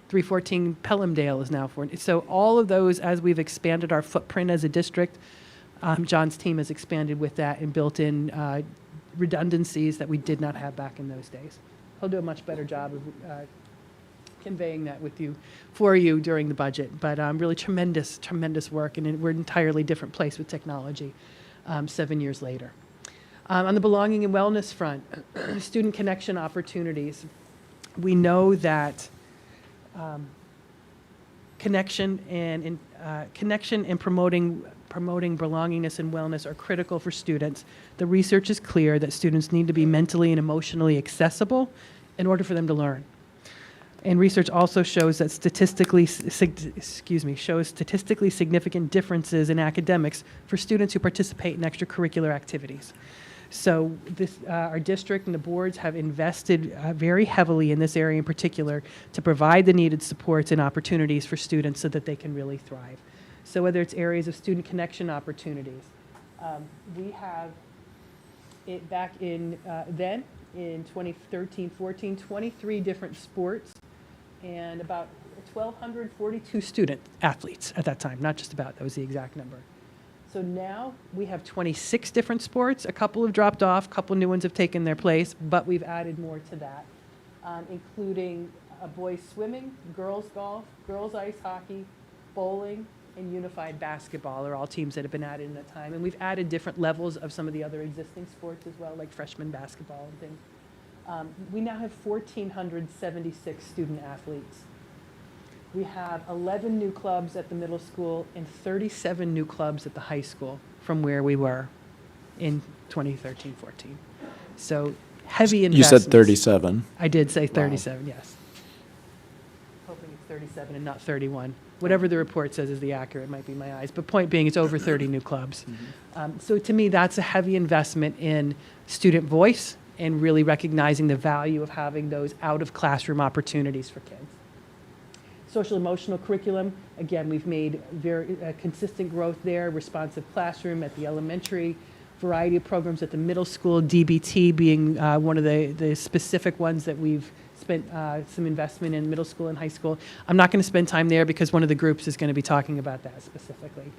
314 Pelhamdale is now for. So all of those, as we've expanded our footprint as a district, John's team has expanded with that and built in redundancies that we did not have back in those days. He'll do a much better job of conveying that for you during the budget. But really tremendous work, and we're an entirely different place with technology 7 years later. On the belonging and wellness front, student connection opportunities. We know that connection and promoting belongingness and wellness are critical for students. The research is clear that students need to be mentally and emotionally accessible in order for them to learn. And research also shows that statistically significant differences in academics for students who participate in extracurricular activities. So our district and the boards have invested very heavily in this area in particular to provide the needed supports and opportunities for students so that they can really thrive. So whether it's areas of student connection opportunities, we have it back in then in 2013-14, 23 different sports and about 1,242 student athletes at that time, not just about, that was the exact number. So now we have 26 different sports. A couple have dropped off, a couple new ones have taken their place, but we've added more to that, including boys swimming, girls golf, girls ice hockey, bowling, and unified basketball are all teams that have been added in that time. And we've added different levels of some of the other existing sports as well, like freshman basketball and things. We now have 1,476 student athletes. We have 11 new clubs at the middle school and 37 new clubs at the high school from where we were in 2013-14. So heavy You investments. said 37. I did say 37, yes. Hoping it's 37 and not 31. Whatever the report says is the accurate, might be my eyes. But point being, it's over 30 new clubs. So to me, that's a heavy investment in student voice and really recognizing the value of having those out-of-classroom opportunities for kids. Social emotional curriculum, again, we've made very consistent growth there, responsive classroom at the elementary, variety of programs at the middle school, DBT being one of the specific ones that we've spent some investment in middle school and high school. I'm not going to spend time there because one of the groups is going to be talking about that specifically.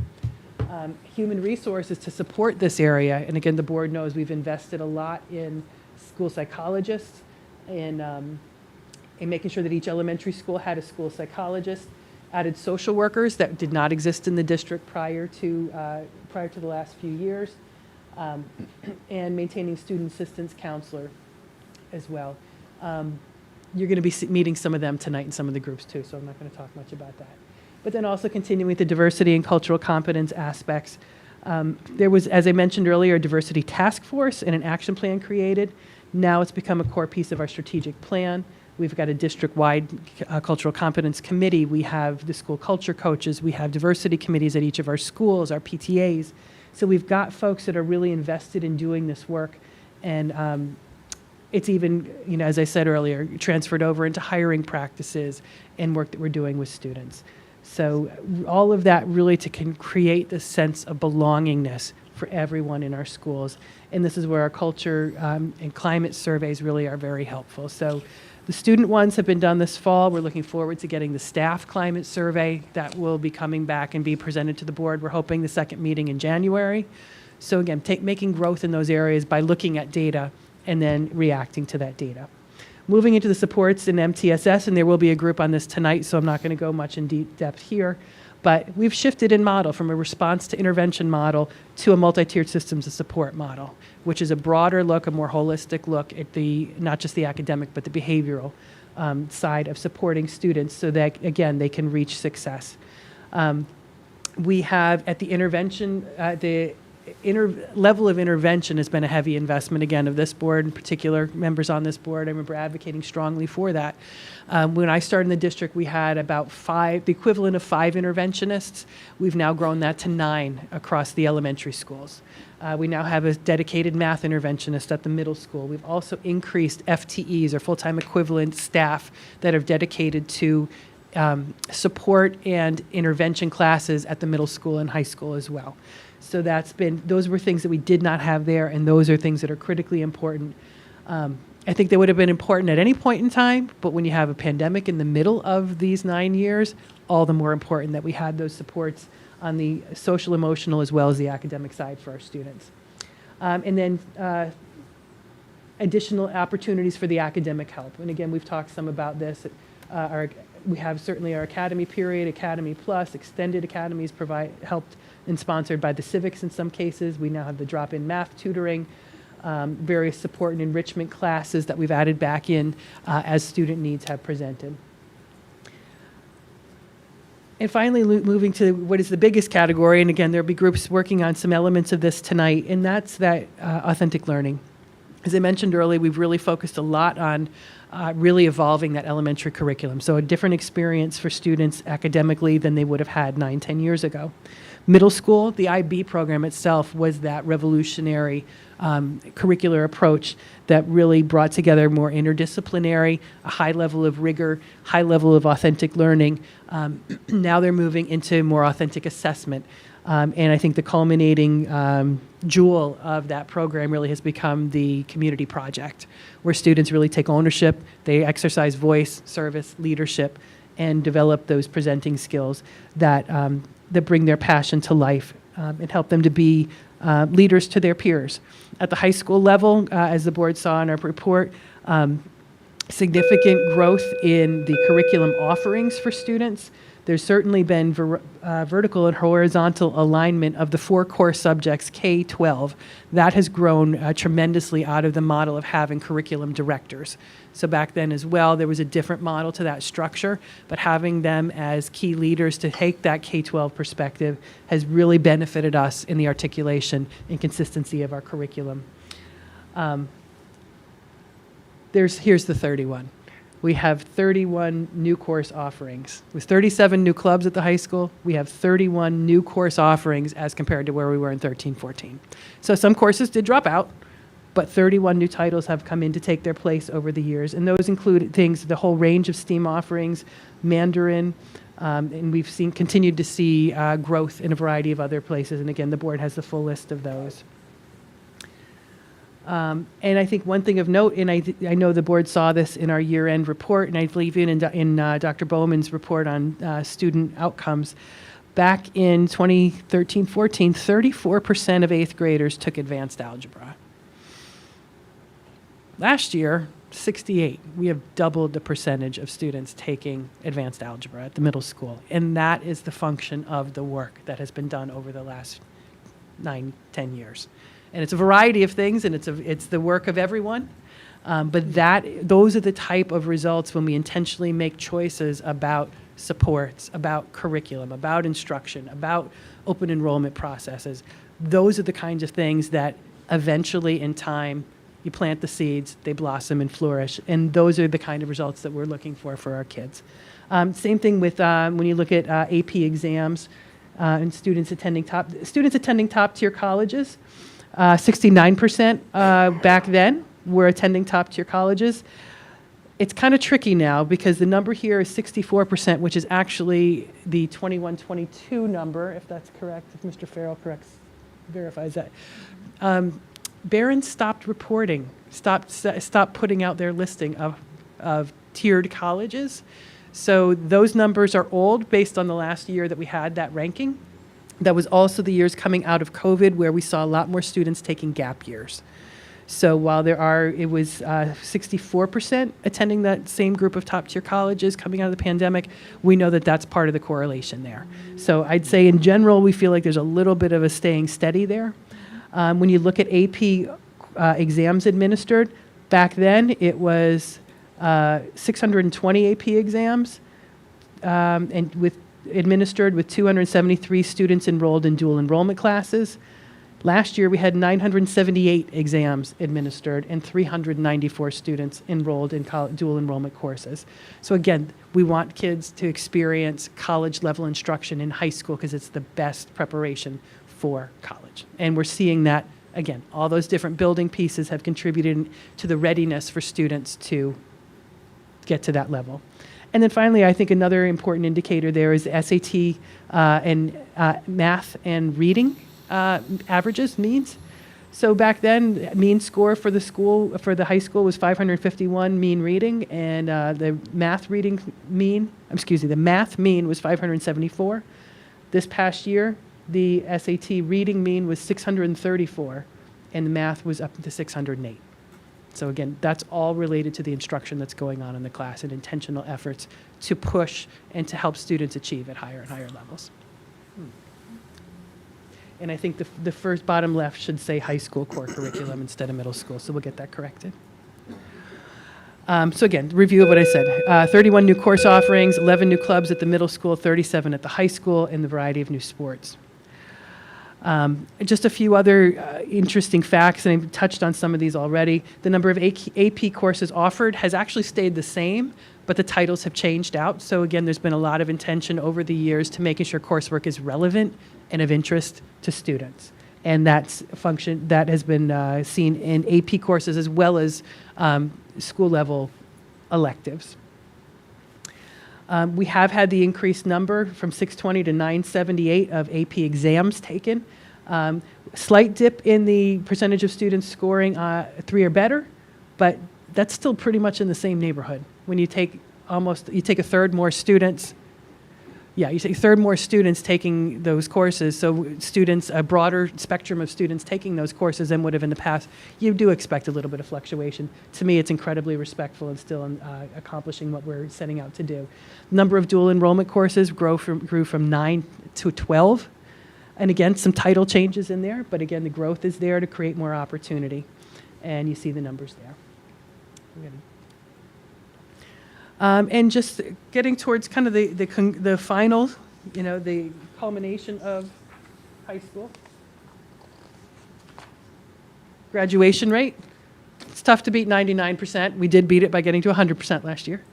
Human resources to support this area, and again, the board knows we've invested a lot in school psychologists and making sure that each elementary school had a school psychologist, added social workers that did not exist in the district prior to the last few years, and maintaining student assistance counselor as well. You're going to be meeting some of them tonight in some of the groups too, so I'm not going to talk much about that. But then also continuing the diversity and cultural competence aspects. There was, as I mentioned earlier, a diversity task force and an action plan created. Now it's become a core piece of our strategic plan. We've got a district-wide cultural competence committee. We have the school culture coaches. We have diversity committees at each of our schools, our PTAs. So we've got folks that are really invested in doing this work. And it's even, as I said earlier, transferred over into hiring practices and work that we're doing with students. So all of that really to create this sense of belongingness for everyone in our schools. And this is where our culture and climate surveys really are very helpful. So the student ones have been done this fall. We're looking forward to getting the staff climate survey that will be coming back and be presented to the board. We're hoping the second meeting in January. So again, making growth in those areas by looking at data and then reacting to that data. Moving into the supports in MTSS, and there will be a group on this tonight, so I'm not going to go much in deep depth here, but we've shifted in model from a response to intervention model to a multi-tiered systems of support model, which is a broader look, a more holistic look at not just the academic, but the behavioral side of supporting students so that, again, they can reach success. We have at the intervention, level of intervention has been a heavy investment, again, of this board, in particular, members on this board. I remember advocating strongly for that. When I started in the district, we had about the equivalent of 5 interventionists. We've now grown that to 9 across the elementary schools. We now have a dedicated math interventionist at the middle school. We've also increased FTEs, or full-time equivalent staff, that are dedicated to support and intervention classes at the middle school and high school as well. So those were things that we did not have there, and those are things that are critically important. I think they would have been important at any point in time, but when you have a pandemic in the middle of these 9 years, all the more important that we had those supports on the social, emotional, as well as the academic side for our students. And then additional opportunities for the academic help. And again, we've talked some about this. We have certainly our Academy Period, Academy Plus, extended academies helped and sponsored by the civics in some cases. We now have the drop-in math tutoring, various support and enrichment classes that we've added back in as student needs have presented. And finally, moving to what is the biggest category, and again, there'll be groups working on some elements of this tonight, and that's that authentic learning. As I mentioned earlier, we've really focused a lot on really evolving that elementary curriculum. So a different experience for students academically than they would have had 9-10 years ago. Middle school, the IB program itself was that revolutionary curricular approach that really brought together more interdisciplinary, a high level of rigor, high level of authentic learning. Now they're moving into more authentic assessment. And I think the culminating jewel of that program really has become the community project, where students really take ownership, they exercise voice, service, leadership, and develop those presenting skills that bring their passion to life and help them to be leaders to their peers. At the high school level, as the board saw in our report, significant growth in the curriculum offerings for students. There's certainly been vertical and horizontal alignment of the 4 core subjects, K-12. That has grown tremendously out of the model of having curriculum directors. So back then as well, there was a different model to that structure, but having them as key leaders to take that K-12 perspective has really benefited us in the articulation and consistency of our curriculum. Here's the 31. We have 31 new course offerings. With 37 new clubs at the high school, we have 31 new course offerings as compared to where we were in 13-14. So some courses did drop out, but 31 new titles have come in to take their place over the years. And those include things, the whole range of STEAM offerings, Mandarin, and we've continued to see growth in a variety of other places. And again, the board has the full list of those. And I think one thing of note, and I know the board saw this in our year-end report, and I believe in Dr. Bowman's report on student outcomes, back in 2013-14, 34% of 8th graders took advanced algebra. Last year, 68. We have doubled the percentage of students taking advanced algebra at the middle school, and that is the function of the work that has been done over the last 9-10 years. And it's a variety of things, and it's the work of everyone. But those are the type of results when we intentionally make choices about supports, about curriculum, about instruction, about open enrollment processes. Those are the kinds of things that eventually in time, you plant the seeds, they blossom and flourish. And those are the kind of results that we're looking for our kids. Same thing with when you look at AP exams and students attending top tier colleges. 69% back then were attending top-tier colleges. It's kind of tricky now because the number here is 64%, which is actually the 21-22 number, if that's correct, if Mr. Farrell verifies that. Barron stopped reporting, stopped putting out their listing of tiered colleges. So those numbers are old based on the last year that we had that ranking. That was also the years coming out of COVID where we saw a lot more students taking gap years. So while it was 64% attending that same group of top tier colleges coming out of the pandemic, we know that that's part of the correlation there. So I'd say in general, we feel like there's a little bit of a staying steady there. When you look at AP exams administered, back then it was 620 AP exams and administered with 273 students enrolled in dual enrollment classes. Last year, we had 978 exams administered and 394 students enrolled in dual enrollment courses. So again, we want kids to experience college-level instruction in high school because it's the best preparation for college. And we're seeing that, again, all those different building pieces have contributed to the readiness for students to get to that level. And then finally, I think another important indicator there is the SAT and math and reading averages, means. So back then, mean score for the high school was 551 mean reading, and the math mean was 574. This past year, the SAT reading mean was 634, and the math was up to 608. So again, that's all related to the instruction that's going on in the class and intentional efforts to push and to help students achieve at higher and higher levels. And I think the first bottom left should say high school core curriculum instead of middle school, so we'll get that corrected. So again, review of what I said. 31 new course offerings, 11 new clubs at the middle school, 37 at the high school, and the variety of new sports. Just a few other interesting facts, and I've touched on some of these already. The number of AP courses offered has actually stayed the same, but the titles have changed out. So again, there's been a lot of intention over the years to making sure coursework is relevant and of interest to students. And that's a function that has been seen in AP courses as well as school-level electives. We have had the increased number from 620 to 978 of AP exams taken. Slight dip in the percentage of students scoring 3 or better, but that's still pretty much in the same neighborhood. When you take a third more students Yeah, you say third more students taking those courses, so students, a broader spectrum of students taking those courses than would have in the past. You do expect a little bit of fluctuation. To me, it's incredibly respectful and still accomplishing what we're setting out to do. Number of dual enrollment courses grew from 9 to 12. And again, some title changes in there, but again, the growth is there to create more opportunity. And you see the numbers there. And just getting towards kind of the final, the culmination of high school. Graduation rate. It's tough to beat 99%. We did beat it by getting to 100% last year.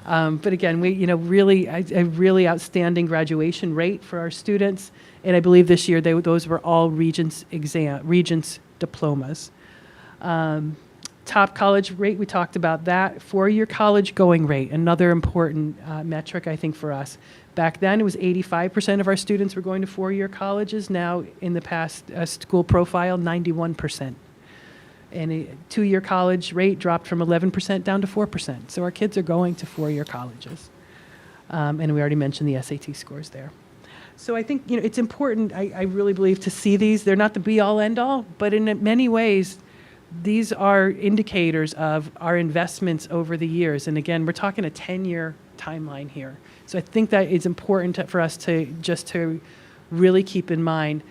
But again, really a really outstanding graduation rate for our students. And I believe this year those were all Regents diplomas. Top college rate, we talked about that. Four-year college going rate, another important metric, I think, for us. Back then, it was 85% of our students were going to four-year colleges. Now, in the past school profile, 91%. And a two-year college rate dropped from 11% down to 4%. So our kids are going to four-year colleges. And we already mentioned the SAT scores there. So I think it's important, I really believe, to see these. They're not the be-all, end-all, but in many ways, these are indicators of our investments over the years. And again, we're talking a 10-year timeline here. So I think that it's important for us to really keep in mind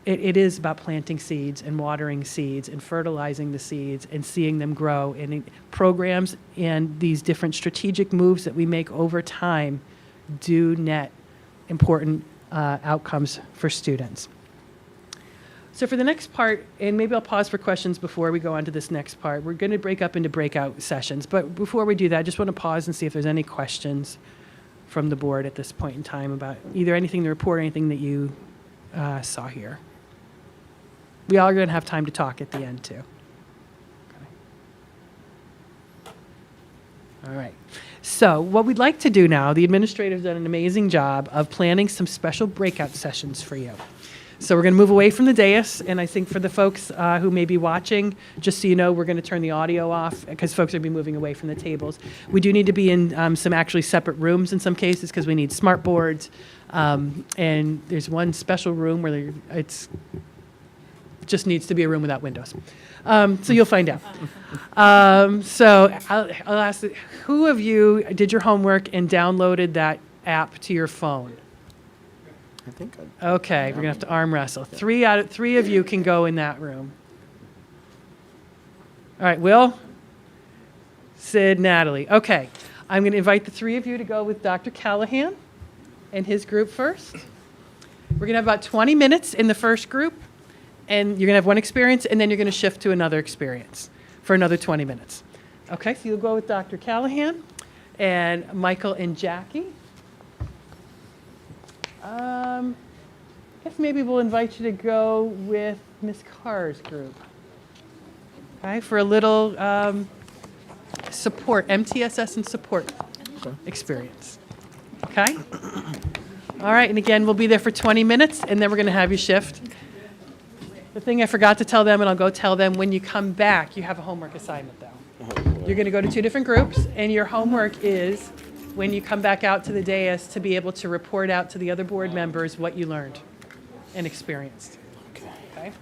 it is about planting seeds and watering seeds and fertilizing the seeds and seeing them grow. And programs and these different strategic moves that we make over time do net important outcomes for students. So for the next part, and maybe I'll pause for questions before we go on to this next part, we're going to break up into breakout sessions. But before we do that, I just want to pause and see if there's any questions from the board at this point in time about either anything in the report or anything that you saw here. We all are going to have time to talk at the end, too. Okay. All right. So what we'd like to do now, the administrator's done an amazing job of planning some special breakout sessions for you. So we're going to move away from the dais, and I think for the folks who may be watching, just so you know, we're going to turn the audio off because folks are going to be moving away from the tables. We do need to be in some actually separate rooms in some cases because we need smart boards, and there's one special room where it's just needs to be a room without windows. So you'll find out. So I'll ask, who of you did your homework and downloaded that app to your phone? I think Okay, we're going to have to arm wrestle. Three of you can go in that room. All right, Will, Sid, Natalie. Okay, I'm going to invite the three of you to go with Dr. Callahan and his group first. We're going to have about 20 minutes in the first group, and you're going to have one experience, and then you're going to shift to another experience for another 20 minutes. Okay, so you'll go with Dr. Callahan and Michael and Jackie. I guess maybe we'll invite you to go with Ms. Carr's group. Okay, for a little support, MTSS and support experience. Okay? All right, and again, we'll be there for 20 minutes, and then we're going to have you shift. The thing I forgot to tell them, and I'll go tell them, when you come back, you have a homework assignment, though. You're going to go to two different groups, and your homework is, when you come back out to the dais, to be able to report out to the other board members what you learned and experienced. Okay?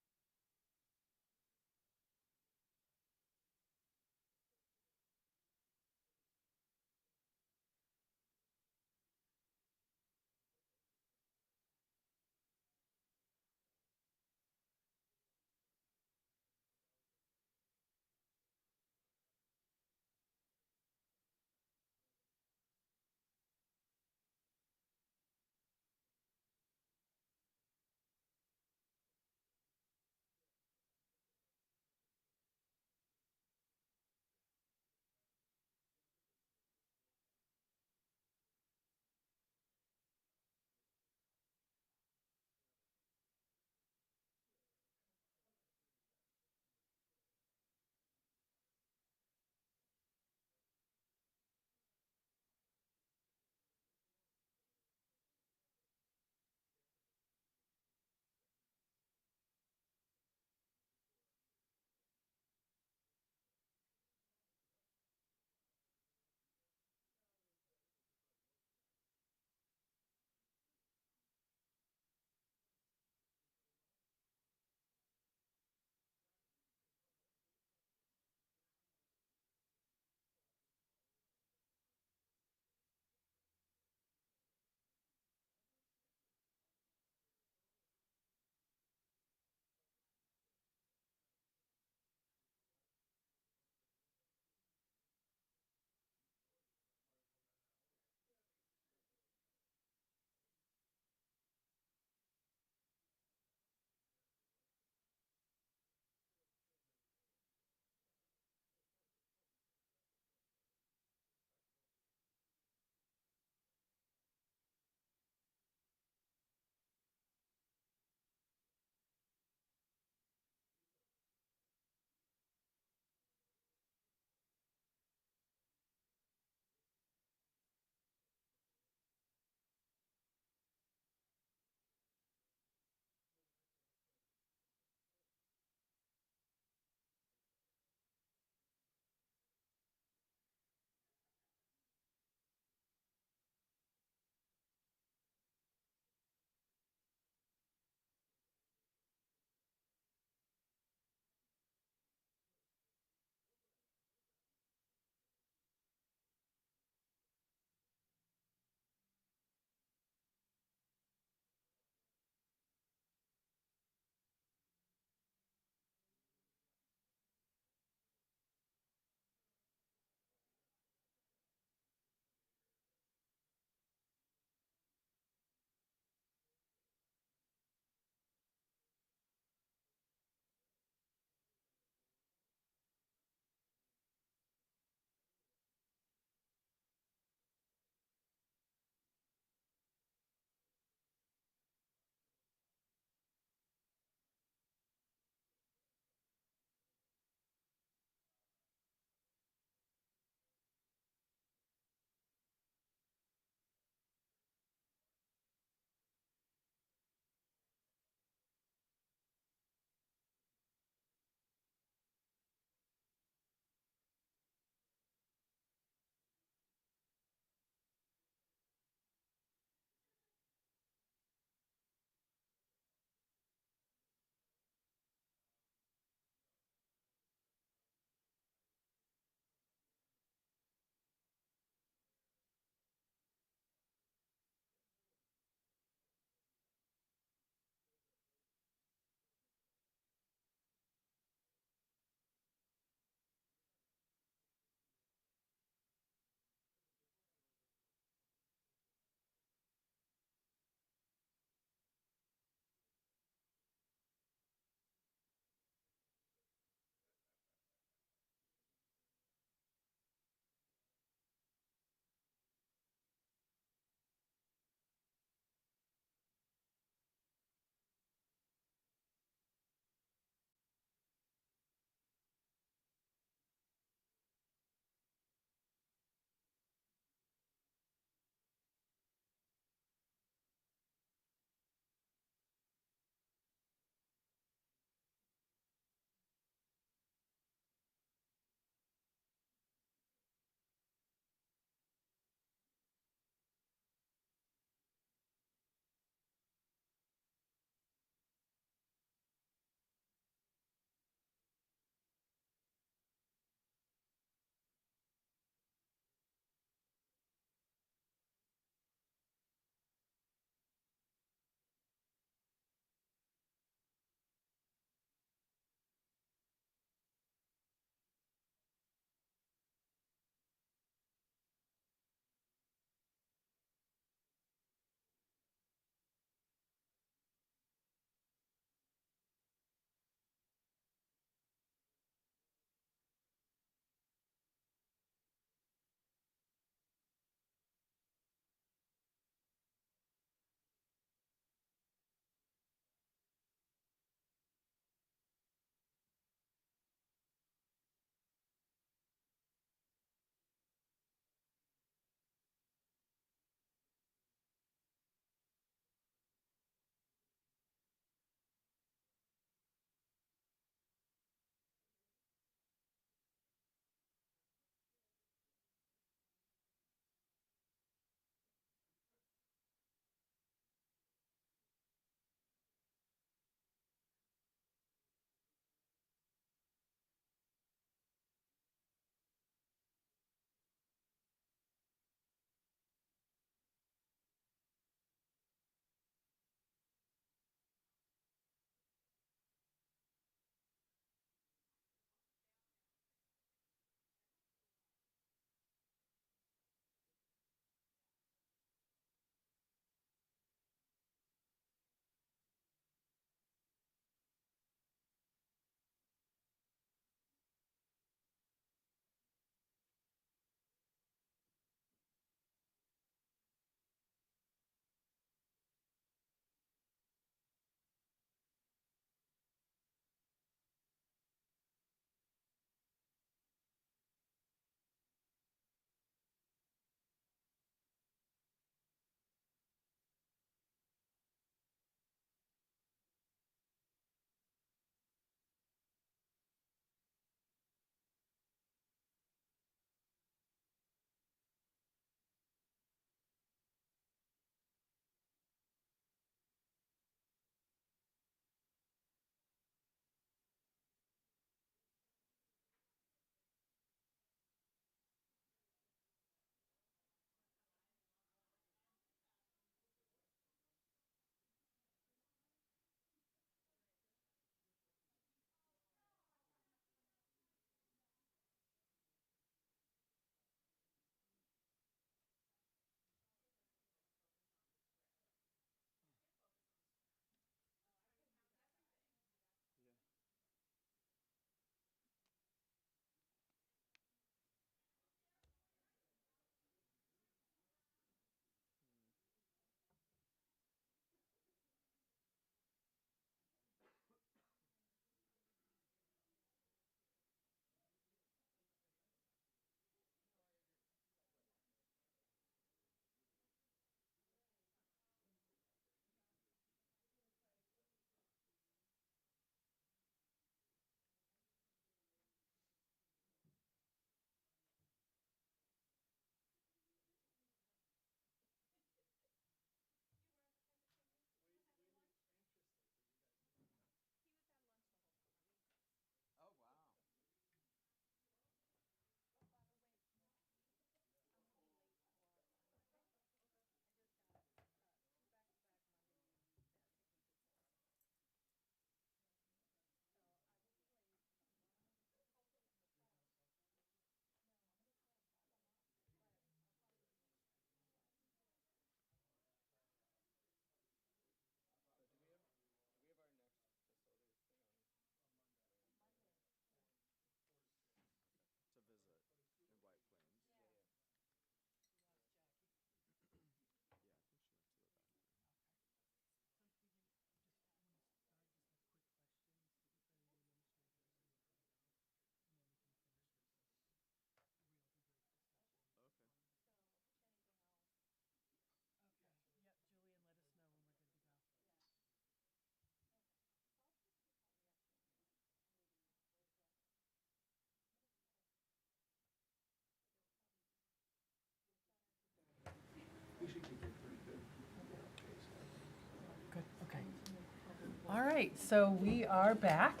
All right, so we are back.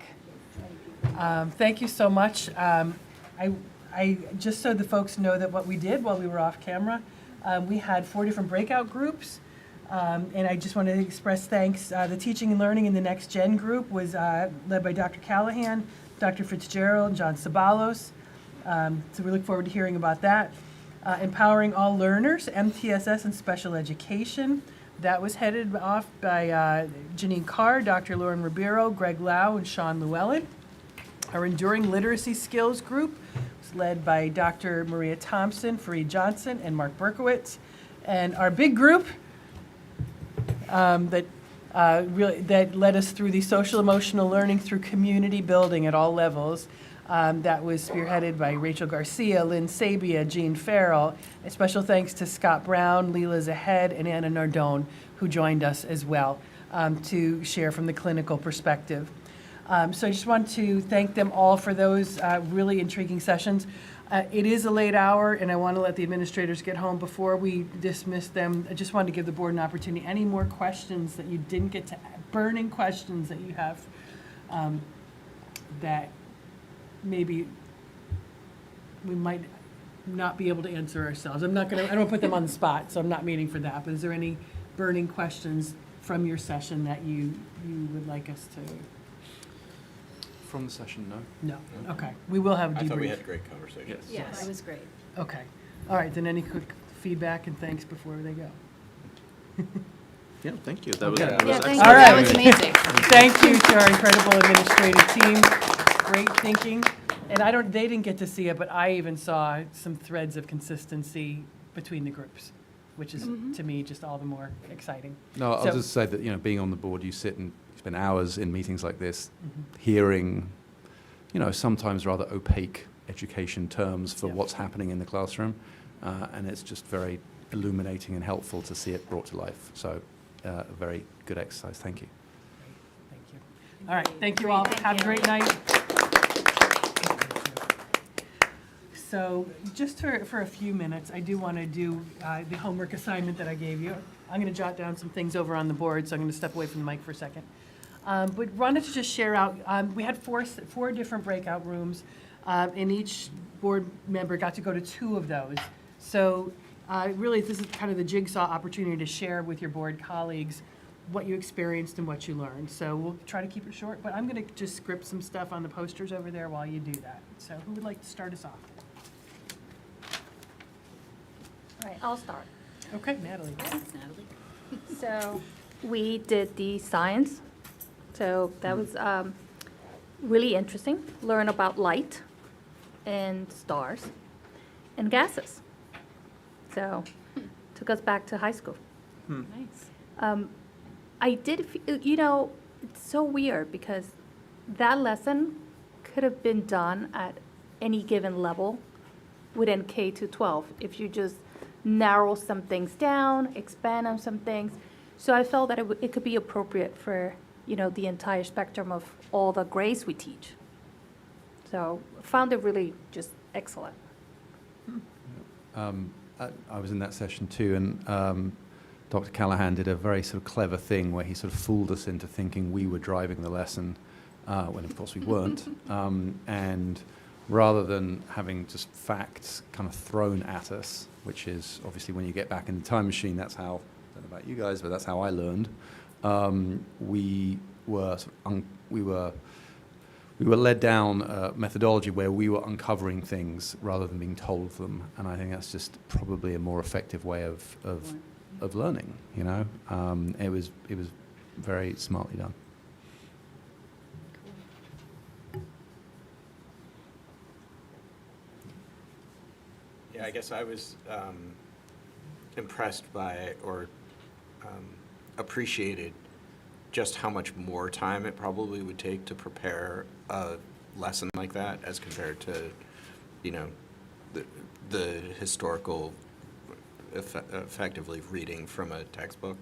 Thank you so much. I just so the folks know that what we did while we were off camera, we had 4 different breakout groups, and I just want to express thanks. The Teaching and Learning in the Next Gen group was led by Dr. Callahan, Dr. Fitzgerald, John Sabalos. So we look forward to hearing about that. Empowering All Learners, MTSS and Special Education. That was headed off by Janine Carr, Dr. Lauren Ribeiro, Greg Lau, and Sean Llewellyn. Our Enduring Literacy Skills group was led by Dr. Maria Thompson, Fareed Johnson, and Mark Berkowitz. And our big group that led us through the social emotional learning through community building at all levels. That was spearheaded by Rachel Garcia, Lynn Sabia, Jean Farrell. A special thanks to Scott Brown, Leela Zahed, and Anna Nardone, who joined us as well to share from the clinical perspective. So I just want to thank them all for those really intriguing sessions. It is a late hour, and I want to let the administrators get home before we dismiss them. I just wanted to give the board an opportunity. Any more questions that you didn't get to, burning questions that you have that maybe we might not be able to answer ourselves. I don't put them on the spot, so I'm not meeting for that. But is there any burning questions from your session that you would like us to? From the session, no. No. Okay. We will have a debrief. I thought we had a great conversation. Yes. Yes, it was great. Okay. All right. Then any quick feedback and thanks before they go. Yeah, thank you. That was, Okay. that was Yeah, thank excellent. you. All That right. was amazing. Thank you to our incredible administrative team. Great thinking. And they didn't get to see it, but I even saw some threads of consistency between the groups, which is, to me, just all the more exciting. No, I'll So- just say that, being on the board, you sit and spend hours in meetings like this, hearing, sometimes rather opaque education terms for Yeah. what's happening in the classroom. And it's just very illuminating and helpful to see it brought to life. So a very good exercise. Thank you. Thank you. All right. Thank you all. Have a great night. So just for a few minutes, I do want to do the homework assignment that I gave you. I'm going to jot down some things over on the board, so I'm going to step away from the mic for a second. But wanted to just share out, we had four different breakout rooms, and each board member got to go to 2 of those. So really, this is kind of the jigsaw opportunity to share with your board colleagues what you experienced and what you learned. So we'll try to keep it short, but I'm going to just script some stuff on the posters over there while you do that. So who would like to start us off? All right, I'll start. Okay, Natalie. Thanks, Natalie. So we did the science. So that was really interesting. Learn about light and stars and gases. So took us back to high school. Nice. I did, it's so weird because that lesson could have been done at any given level within K to 12 if you just narrow some things down, expand on some things. So I felt that it could be appropriate for, the entire spectrum of all the grades we teach. So found it really just excellent. I was in that session too, and Dr. Callahan did a very sort of clever thing where he sort of fooled us into thinking we were driving the lesson, when of course we weren't. And rather than having just facts kind of thrown at us, which is obviously when you get back in the time machine, that's how, I don't know about you guys, but that's how I learned. We were led down a methodology where we were uncovering things rather than being told them, and I think that's just probably a more effective way of learning. It was very smartly done. Yeah, I guess I was impressed by or appreciated just how much more time it probably would take to prepare a lesson like that as compared to, the historical effectively reading from a textbook.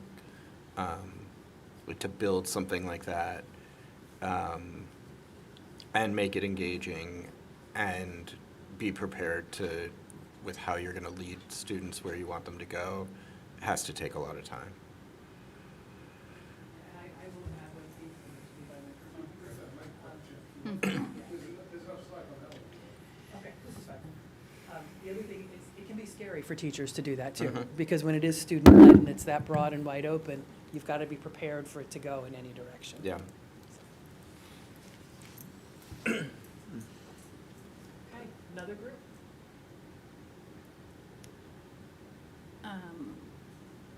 To build something like that and make it engaging and be prepared with how you're going to lead students where you want them to go has to take a lot of time. The other thing is, it can be scary for teachers to do that too, because when it is student-led and it's that broad and wide open, you've got to be prepared for it to go in any direction. Yeah. Okay, another group?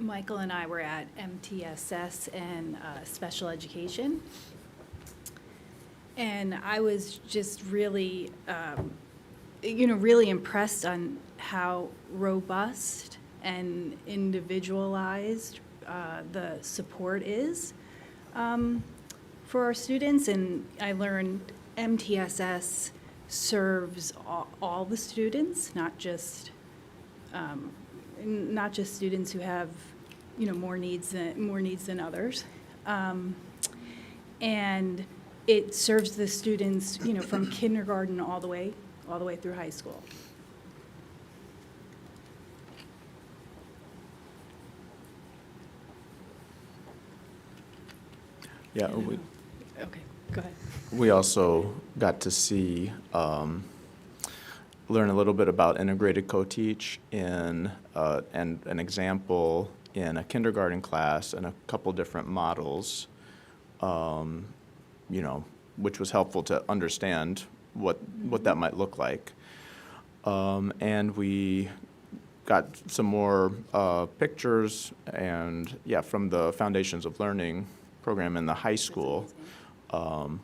Michael and I were at MTSS and special education. And I was just really, really impressed on how robust and individualized the support is for our students. And I learned MTSS serves all the students, not just students who have, more needs than others. And it serves the students, from kindergarten all the way through high school. Yeah, Okay, go ahead. we also got to see, learn a little bit about integrated co-teach and an example in a kindergarten class and a couple different models, which was helpful to understand what that might look like. And we got some more pictures and, from the Foundations of Learning program in the high school,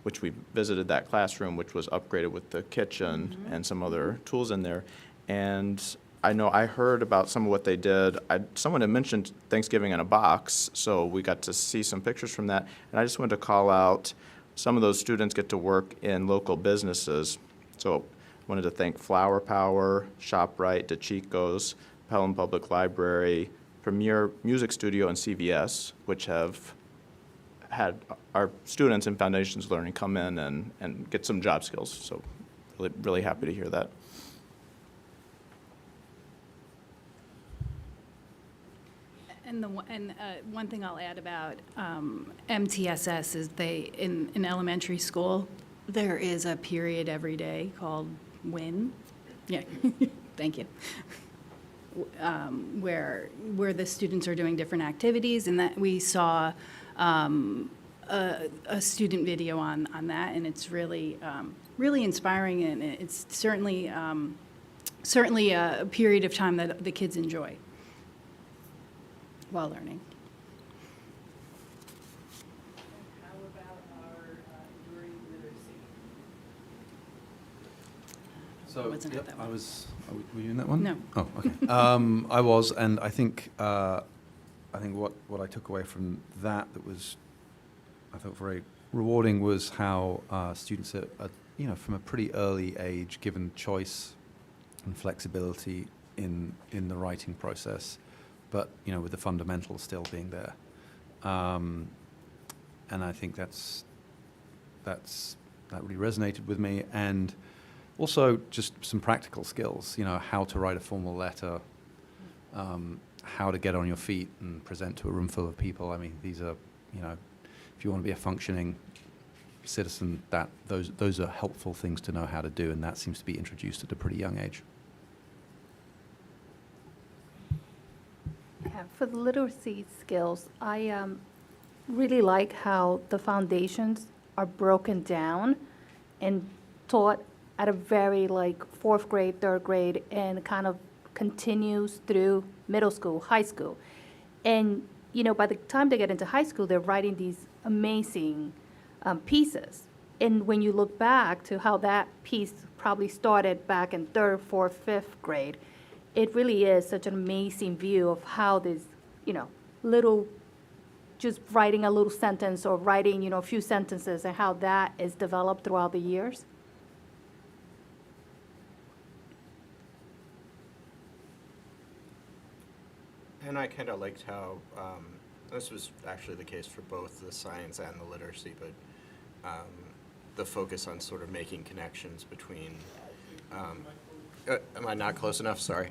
which we visited that classroom, which was upgraded with the kitchen and some other tools in there. And I know I heard about some of what they did. Someone had mentioned Thanksgiving in a box, so we got to see some pictures from that. And I just wanted to call out, some of those students get to work in local businesses. So I wanted to thank Flower Power, ShopRite, DeChico's, Pelham Public Library, Premier Music Studio, and CVS, which have had our students in Foundations Learning come in and get some job skills. So really, really happy to hear that. And one thing I'll add about MTSS is in elementary school, there is a period every day called WIN. Yeah, thank you. Where the students are doing different activities, and that we saw a student video on that, and it's really really inspiring, and it's certainly a period of time that the kids enjoy while learning. How about our enduring literacy? So, Wasn't at that one. were you in that one? No. Oh, okay. I was, and I think what I took away from that was, I thought very rewarding, was how students are, from a pretty early age, given choice and flexibility in the writing process, but with the fundamentals still being there. And I think that really resonated with me. And also just some practical skills, how to write a formal letter, how to get on your feet and present to a room full of people. I mean, these are, if you want to be a functioning citizen, those are helpful things to know how to do, and that seems to be introduced at a pretty young age. Yeah, for the literacy skills, I really like how the foundations are broken down and taught at a very fourth grade, third grade, and kind of continues through middle school, high school. And, by the time they get into high school, they're writing these amazing pieces. And when you look back to how that piece probably started back in third, fourth, fifth grade, it really is such an amazing view of how this, little, just writing a little sentence or writing, a few sentences, and how that is developed throughout the years. And I kind of liked how, this was actually the case for both the science and the literacy, but the focus on sort of making connections between, am I not close enough? Sorry.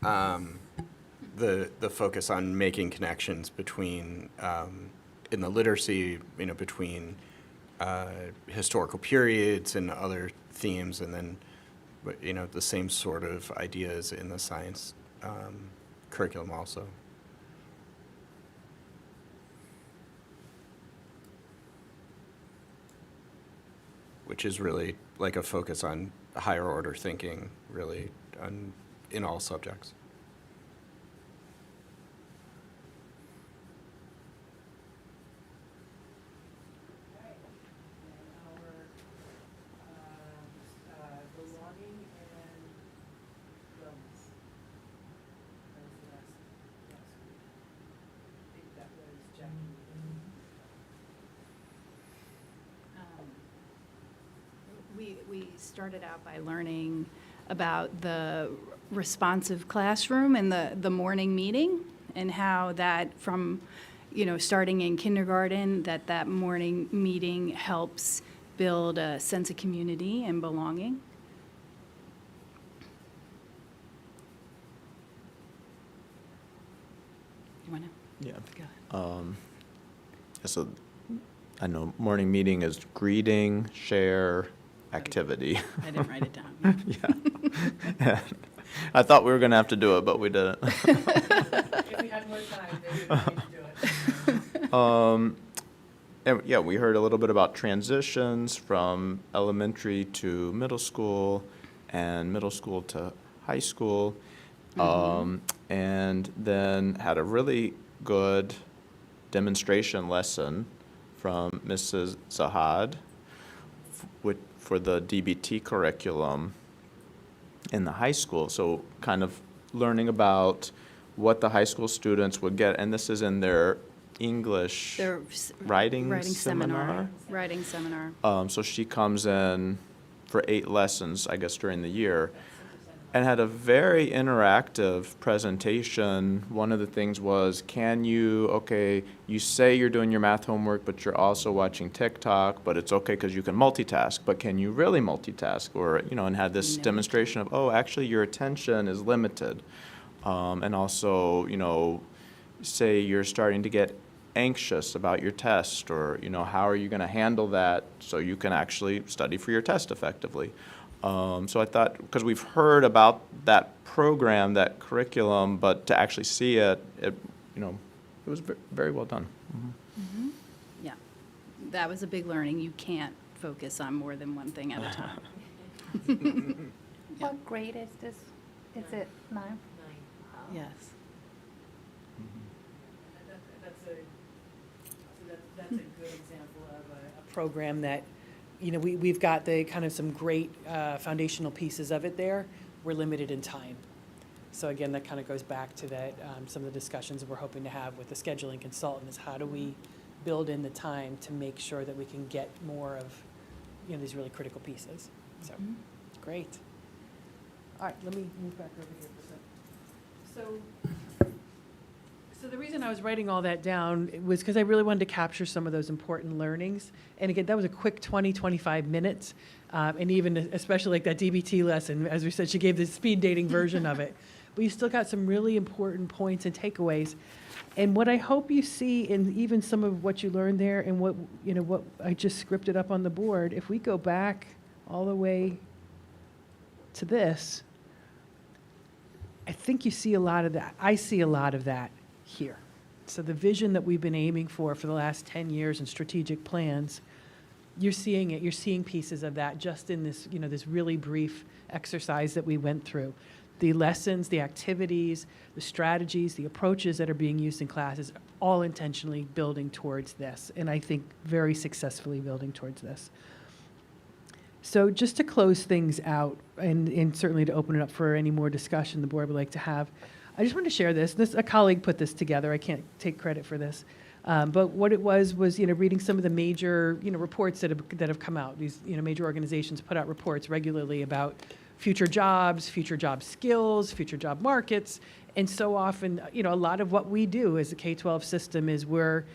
The focus on making connections between, in the literacy, between historical periods and other themes, and then but, you know, the same sort of ideas in the science curriculum also. Which is really like a focus on higher order thinking, really, in all subjects. Belonging and wellness. That was the last week. I think that was Jackie. We started out by learning about the responsive classroom and the morning meeting, and how that from, you know, starting in kindergarten, that morning meeting helps build a sense of community and belonging. You want to? Yeah. Go ahead. So I know morning meeting is greeting, share, activity. I didn't write it down. Yeah. I thought we were going to have to do it, but we didn't. If we had more time, maybe we could do it. And yeah, we heard a little bit about transitions from elementary to middle school and middle school to high school. And then had a really good demonstration lesson from Mrs. Zahad for the DBT curriculum in the high school. So kind of learning about what the high school students would get, and this is in their English Their writing seminar. Writing seminar. So she comes in for 8 lessons, I guess, during the year, and had a very interactive presentation. One of the things was, you say you're doing your math homework, but you're also watching TikTok, but it's okay because you can multitask, but can you really multitask? Or, and had this demonstration of, actually your attention is limited. And also, say you're starting to get anxious about your test, or, how are you going to handle that so you can actually study for your test effectively? So I thought, because we've heard about that program, that curriculum, but to actually see it was very well done. Mm-hmm. Yeah, that was a big learning. You can't focus on more than one thing at a time. What grade is this? Is it 9? Yes. That's a good example of a program that, we've got the kind of some great foundational pieces of it there. We're limited in time. So again, that kind of goes back to that, some of the discussions that we're hoping to have with the scheduling consultant is how do we build in the time to make sure that we can get more of, these really critical pieces. So, great. All right, let me move back over here for a second. So the reason I was writing all that down was because I really wanted to capture some of those important learnings. And again, that was a quick 20, 25 minutes. And even especially like that DBT lesson, as we said, she gave the speed dating version of it. But you still got some really important points and takeaways. And what I hope you see in even some of what you learned there and what I just scripted up on the board, if we go back all the way to this, I think you see a lot of that. I see a lot of that here. So the vision that we've been aiming for the last 10 years in strategic plans, you're seeing it. You're seeing pieces of that just in this, this really brief exercise that we went through. The lessons, the activities, the strategies, the approaches that are being used in classes, all intentionally building towards this, and I think very successfully building towards this. So just to close things out, and certainly to open it up for any more discussion the board would like to have, I just wanted to share this. A colleague put this together. I can't take credit for this. But what it was reading some of the major, reports that have come out. These, major organizations put out reports regularly about future job skills, future job markets. And so often, a lot of what we do as a K-12 system is we're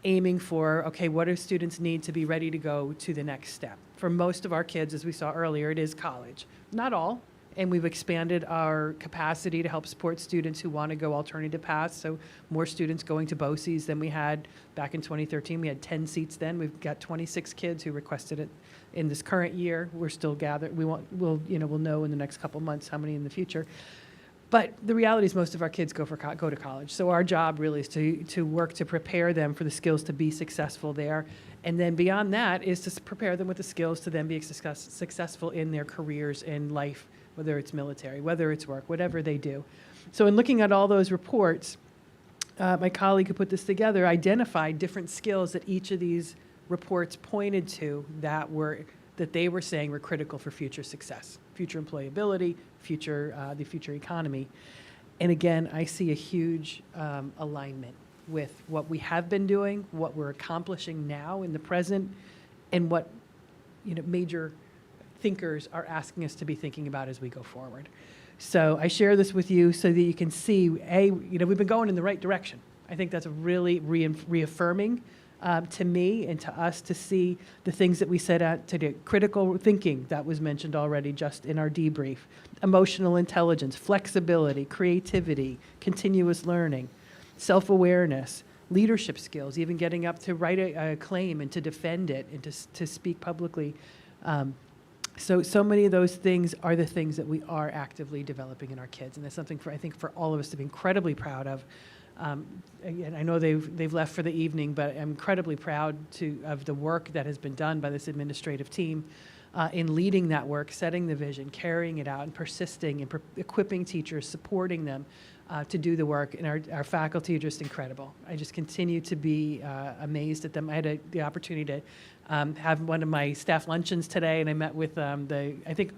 aiming for, what do students need to be ready to go to the next step? For most of our kids, as we saw earlier, it is college. Not all. and we've expanded our capacity to help support students who want to go alternative paths. So more students going to BOCES than we had back in 2013. We had 10 seats then. We've got 26 kids who requested it in this current year. We're still gathering. We'll know in the next couple months how many in the future. But the reality is most of our kids go to college. So our job really is to work to prepare them for the skills to be successful there. And then beyond that is to prepare them with the skills to then be successful in their careers in life, whether it's military, whether it's work, whatever they do. So in looking at all those reports, my colleague who put this together identified different skills that each of these reports pointed to that they were saying were critical for future success, future employability, the future economy. And again, I see a huge alignment with what we have been doing, what we're accomplishing now in the present, and what major thinkers are asking us to be thinking about as we go forward. So I share this with you so that you can see, we've been going in the right direction. I think that's a really reaffirming to me and to us to see the things that we set out to do. Critical thinking, that was mentioned already just in our debrief. Emotional intelligence, flexibility, creativity, continuous learning, self-awareness, leadership skills, even getting up to write a claim and to defend it and to speak publicly. So many of those things are the things that we are actively developing in our kids, and that's something I think for all of us to be incredibly proud of. Again, I know they've left for the evening, but I'm incredibly proud of the work that has been done by this administrative team in leading that work, setting the vision, carrying it out, and persisting and equipping teachers, supporting them to do the work. And our faculty are just incredible. I just continue to be amazed at them. I had the opportunity to have one of my staff luncheons today, and I met with I think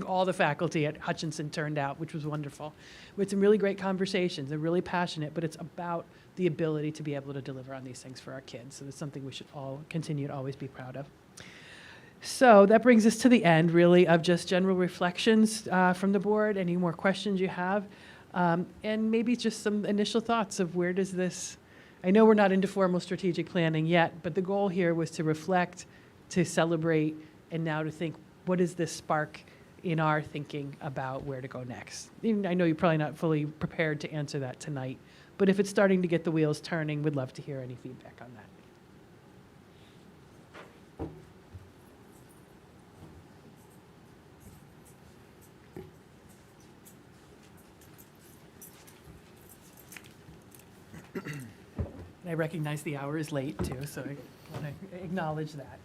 all the faculty at Hutchinson turned out, which was wonderful. With some really great conversations. They're really passionate, but it's about the ability to be able to deliver on these things for our kids. So it's something we should all continue to always be proud of. So that brings us to the end, really, of just general reflections from the board. Any more questions you have? And maybe just some initial thoughts of where does this, I know we're not into formal strategic planning yet, but the goal here was to reflect, to celebrate, and now to think, what does this spark in our thinking about where to go next? I know you're probably not fully prepared to answer that tonight, but if it's starting to get the wheels turning, we'd love to hear any feedback on that. I recognize the hour is late too, so I want to acknowledge that.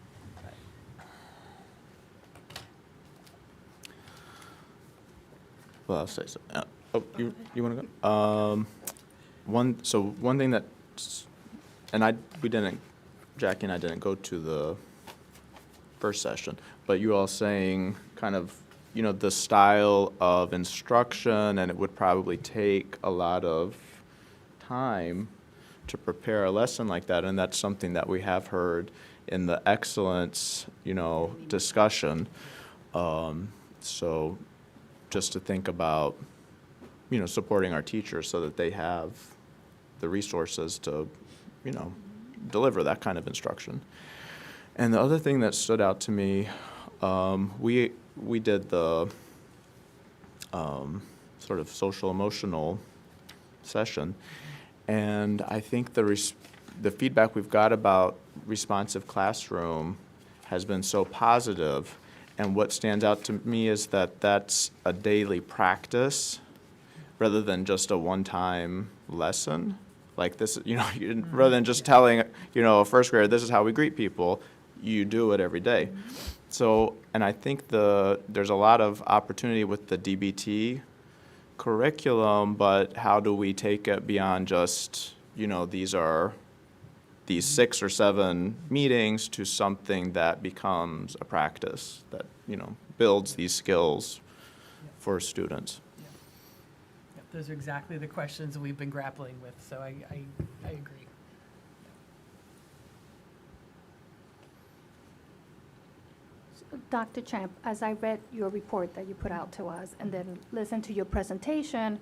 Well, I'll say so. You want to go? One thing that, Jackie and I didn't go to the first session, but you all saying kind of, the style of instruction, and it would probably take a lot of time to prepare a lesson like that, and that's something that we have heard in the excellence, discussion. So just to think about, supporting our teachers so that they have the resources to, deliver that kind of instruction. And the other thing that stood out to me, we did the sort of social emotional session, and I think the feedback we've got about responsive classroom has been so positive. And what stands out to me is that that's a daily practice rather than just a one-time lesson. Like this, rather than just telling, a first grader, this is how we greet people, you do it every day. So, and I think there's a lot of opportunity with the DBT curriculum, but how do we take it beyond just, these 6 or 7 meetings to something that becomes a practice that, builds these skills for students. Yep, those are exactly the questions we've been grappling with, so I agree. Dr. Champ, as I read your report that you put out to us and then listened to your presentation,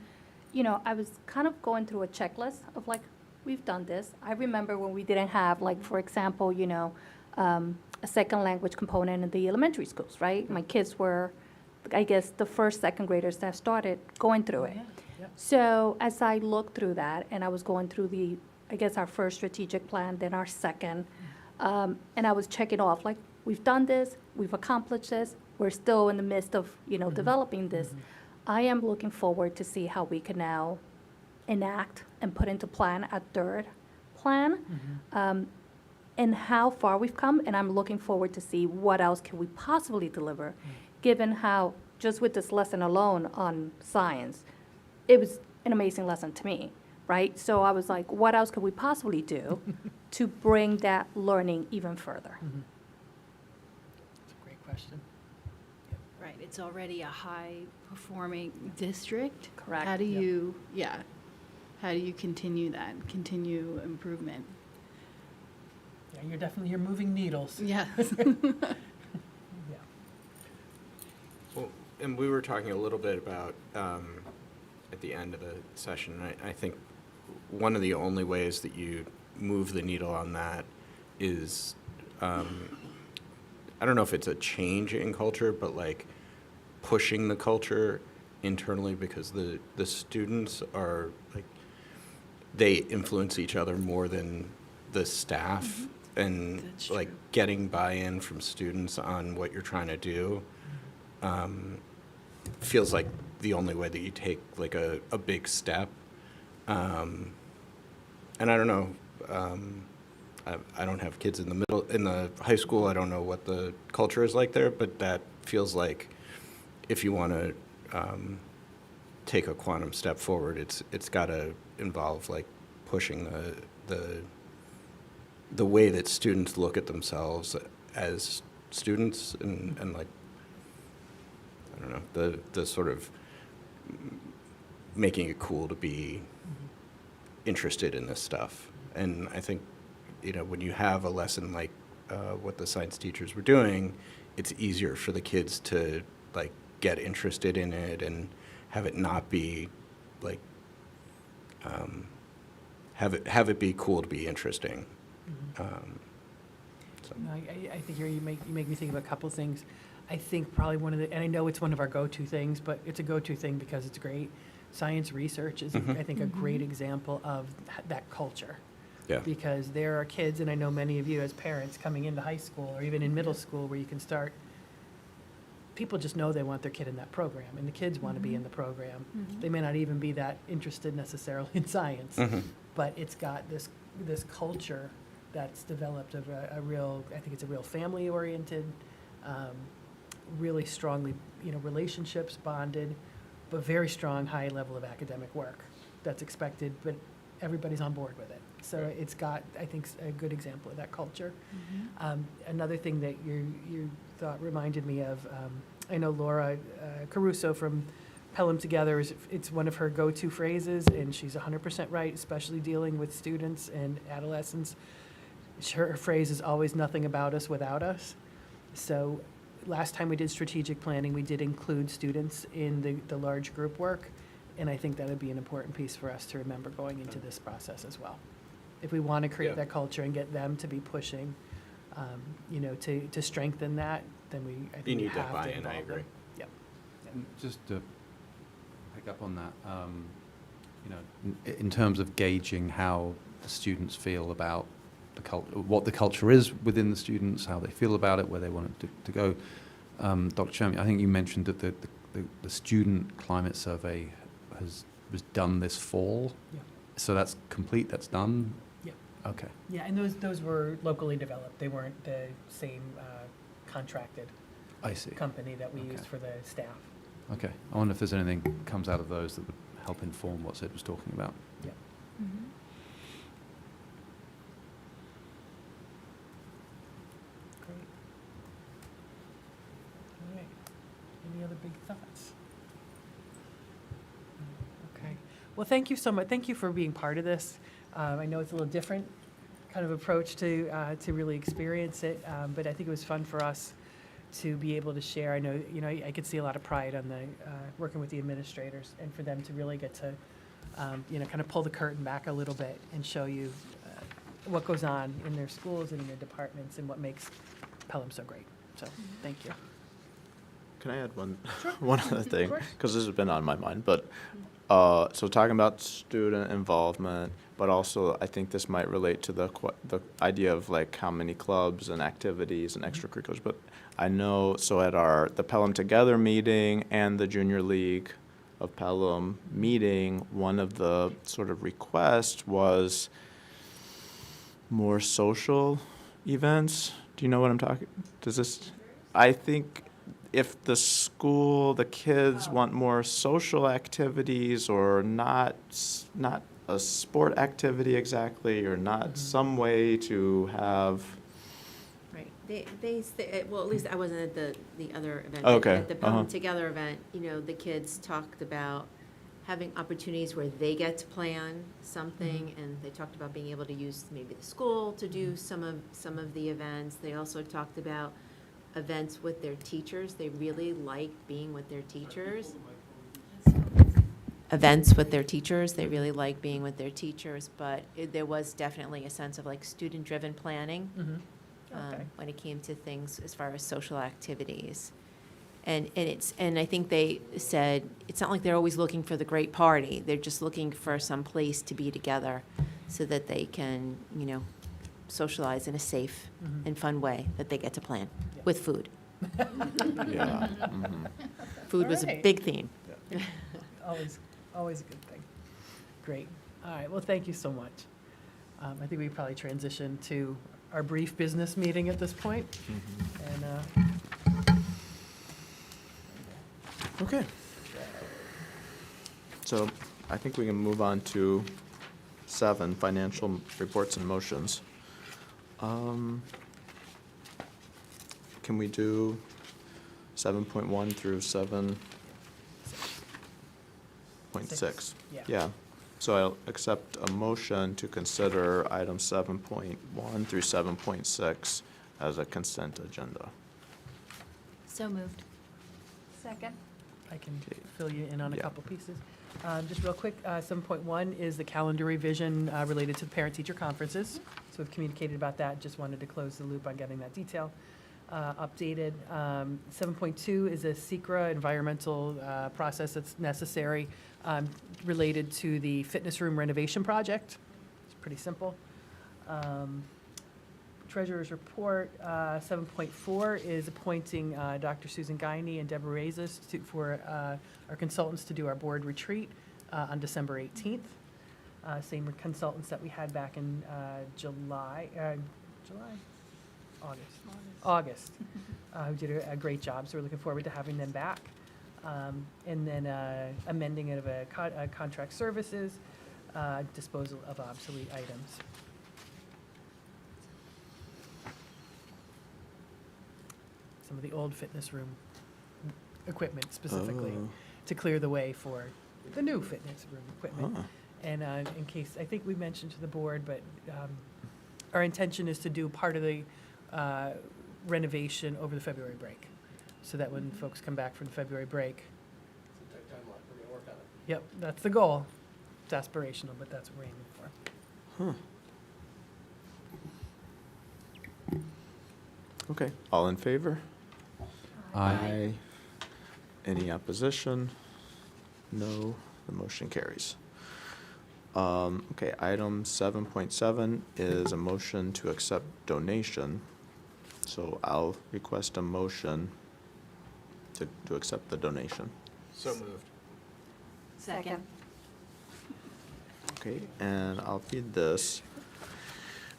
I was kind of going through a checklist of we've done this. I remember when we didn't have, for example, a second language component in the elementary schools, right? My kids were I guess, the first, second graders that started going through it. Yeah, yep. So as I looked through that, and I was going through I guess, our first strategic plan, then our second, and I was checking off, like, we've done this, we've accomplished this, we're still in the midst of, developing this. I am looking forward to see how we can now enact and put into plan a third plan, and how far we've come, and I'm looking forward to see what else can we possibly deliver, given how, just with this lesson alone on science, it was an amazing lesson to me, right? So I was like, what else could we possibly do to bring that learning even further? That's a great question. Right, it's already a high-performing district. Correct. How do you, how do you continue that, continue improvement? Yeah, you're moving needles. Yes. Yeah. Well, and we were talking a little bit about, at the end of the session, I think one of the only ways that you move the needle on that is, I don't know if it's a change in culture, but like pushing the culture internally, because the students are like, they influence each other more than the staff. And That's like true. getting buy-in from students on what you're trying to do feels like the only way that you take like a big step. And I don't know, I don't have kids in the high school. I don't know what the culture is like there, but that feels like if you want to take a quantum step forward, it's got to involve like pushing the way that students look at themselves as students, and like, I don't know, the sort of making it cool to be interested in this stuff. And I think, when you have a lesson like what the science teachers were doing, it's easier for the kids to like get interested in it and have it not be like, have it be cool to be interesting. So. No, I think you make me think of a couple of things. I think probably one of the, and I know it's one of our go-to things, but it's a go-to thing because it's great. Science research is, I think, a great example of that culture. Yeah. Because there are kids, and I know many of you as parents coming into high school or even in middle school where you can start, people just know they want their kid in that program, and the kids want to be in the program. They may not even be that interested necessarily in science, but it's got this culture that's developed of a real, I think it's a real family-oriented, really strongly, relationships bonded, but very strong, high level of academic work that's expected, but everybody's on board with it. So it's got, I think, a good example of that culture. Another thing that you thought reminded me of, I know Laura Caruso from Pelham Together, it's one of her go-to phrases, and she's 100% right, especially dealing with students and adolescents. Her phrase is always nothing about us without us. So last time we did strategic planning, we did include students in the large group work, and I think that would be an important piece for us to remember going into this process as well. If we want to create that culture and get them to be pushing, to strengthen that, then I think You we need that have to buy-in, I involve them. agree. Yep. And just to pick up on that, in terms of gauging how the students feel about what the culture is within the students, how they feel about it, where they want it to go. Dr. Chen, I think you mentioned that the student climate survey was done this fall. Yeah. So that's complete, that's done? Yep. Okay. Yeah, and those were locally developed. They weren't the same contracted I see. company that we Okay. used for the staff. Okay. I wonder if there's anything comes out of those that would help inform what Sid was talking about. Yep. Great. All right. Any other big thoughts? Okay. Well, thank you so much. Thank you for being part of this. I know it's a little different kind of approach to really experience it, but I think it was fun for us to be able to share. I know, I could see a lot of pride on the working with the administrators, and for them to really get to, kind of pull the curtain back a little bit and show you what goes on in their schools and in their departments and what makes Pelham so great. So, thank you. Can I add one other thing? course. Because this has been on my mind, but, so talking about student involvement, but also I think this might relate to the idea of like how many clubs and activities and extracurriculars, but I know, so at the Pelham Together meeting and the Junior League of Pelham meeting, one of the sort of requests was more social events. Do you know what I'm talking? I think if the school, the kids want more social activities or not a sport activity exactly, or not some way to have. Right. Well, at least I wasn't at the other event. Okay. But at the Pelham Uh-huh. Together event, the kids talked about having opportunities where they get to plan something, and they talked about being able to use maybe the school to do some of the events. They also talked about events with their teachers. They really like being with their teachers. Events with their teachers. They really like being with their teachers, but there was definitely a sense of like student-driven planning Okay. when it came to things as far as social activities. And I think they said, it's not like they're always looking for the great party. They're just looking for some place to be together so that they can, socialize in a safe and fun way that they get to plan with food. Yeah. Mhm. Food was a Alright. big theme. Always a good thing. Great. All right, well, thank you so much. I think we probably transition to our brief business meeting at this point. And, Okay. So I think we can move on to 7, financial reports and motions. Can we do 7.1 through 7.6? Yeah. Yeah. So I'll accept a motion to consider items 7.1 through 7.6 as a consent agenda. So moved. Second. I can fill you in on a Yeah. couple pieces. Just real quick, 7.1 is the calendar revision related to the parent-teacher conferences. So we've communicated about that, just wanted to close the loop on getting that detail updated. 7.2 is a SECRA environmental process that's necessary related to the fitness room renovation project. It's pretty simple. Treasurer's report, 7.4 is appointing Dr. Susan Guiney and Deborah Reyes for our consultants to do our board retreat on December 18th. Same consultants that we had back in August, who did a great job, so we're looking forward to having them back. And then amending of a contract services, disposal of obsolete items. Some of the old fitness room equipment specifically, Oh. to clear the way for the new fitness room equipment. Ah. And in case, I think we mentioned to the board, but our intention is to do part of the renovation over the February break, so that when folks come back from the February break. Yep, that's the goal. It's aspirational, but that's what we're aiming for. Okay, all in favor? Aye. Any opposition? No, the motion carries. Okay, item 7.7 is a motion to accept donation. So I'll request a motion to accept the donation. So moved. Second. Okay, and I'll read this.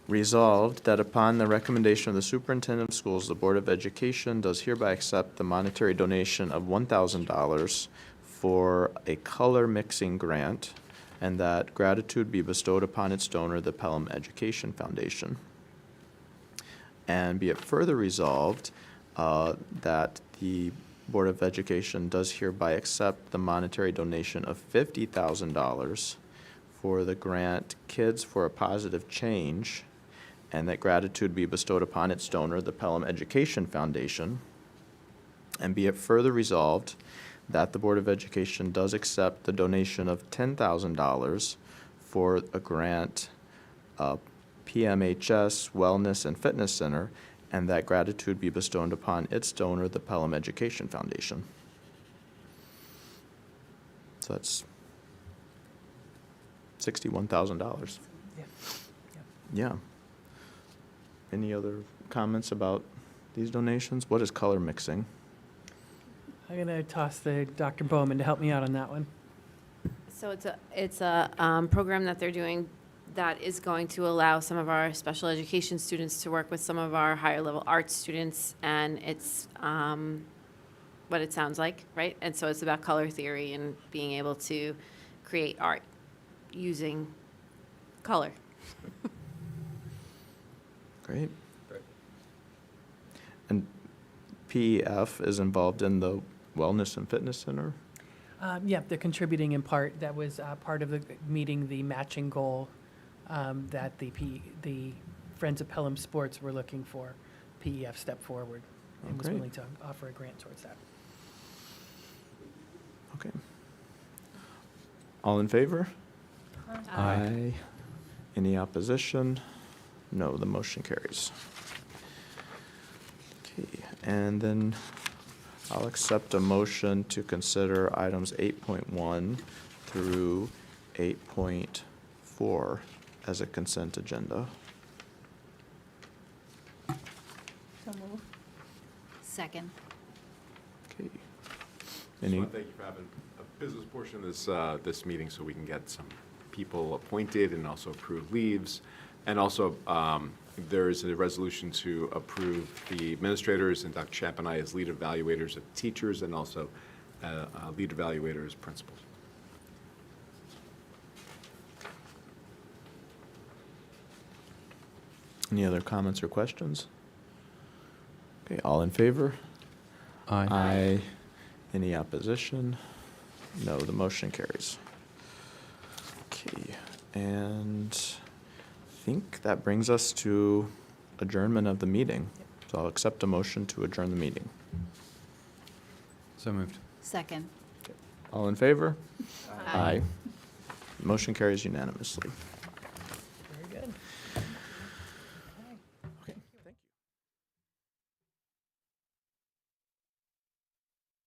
Resolved that upon the recommendation of the superintendent of schools, the Board of Education does hereby accept the monetary donation of $1,000 for a color mixing grant, and that gratitude be bestowed upon its donor, the Pelham Education Foundation. And be it further resolved that the Board of Education does hereby accept the monetary donation of $50,000 for the grant Kids for a Positive Change, and that gratitude be bestowed upon its donor, the Pelham Education Foundation. And be it further resolved that the Board of Education does accept the donation of $10,000 for a grant, PMHS Wellness and Fitness Center, and that gratitude be bestowed upon its donor, the Pelham Education Foundation. So that's $61,000. Yeah. Yeah. Any other comments about these donations? What is color mixing? I'm going to toss to Dr. Bowman to help me out on that one. So it's a program that they're doing that is going to allow some of our special education students to work with some of our higher level arts students, and it's what it sounds like, right? And so it's about color theory and being able to create art using color. Great. And PEF is involved in the Wellness and Fitness Center? Yeah, they're contributing in part. That was part of the meeting the matching goal that the Friends of Pelham Sports were looking for. PEF stepped forward and was great. willing to offer a grant towards that. Okay. All in favor? Aye. Any opposition? No, the motion carries. Okay, and then I'll accept a motion to consider items 8.1 through 8.4 as a consent agenda. Second. Okay. Just Any, want to thank you for having a business portion of this meeting so we can get some people appointed and also approve leaves. And also, there is a resolution to approve the administrators and Dr. Champ and I as lead evaluators of teachers and also lead evaluators principals. any other comments or questions? Okay, all in favor? Aye. Aye. Any opposition? No, the motion carries. Okay, and I think that brings us to adjournment of the meeting. So I'll accept a motion to adjourn the meeting. So moved. Second. All in favor? Aye. Motion carries unanimously.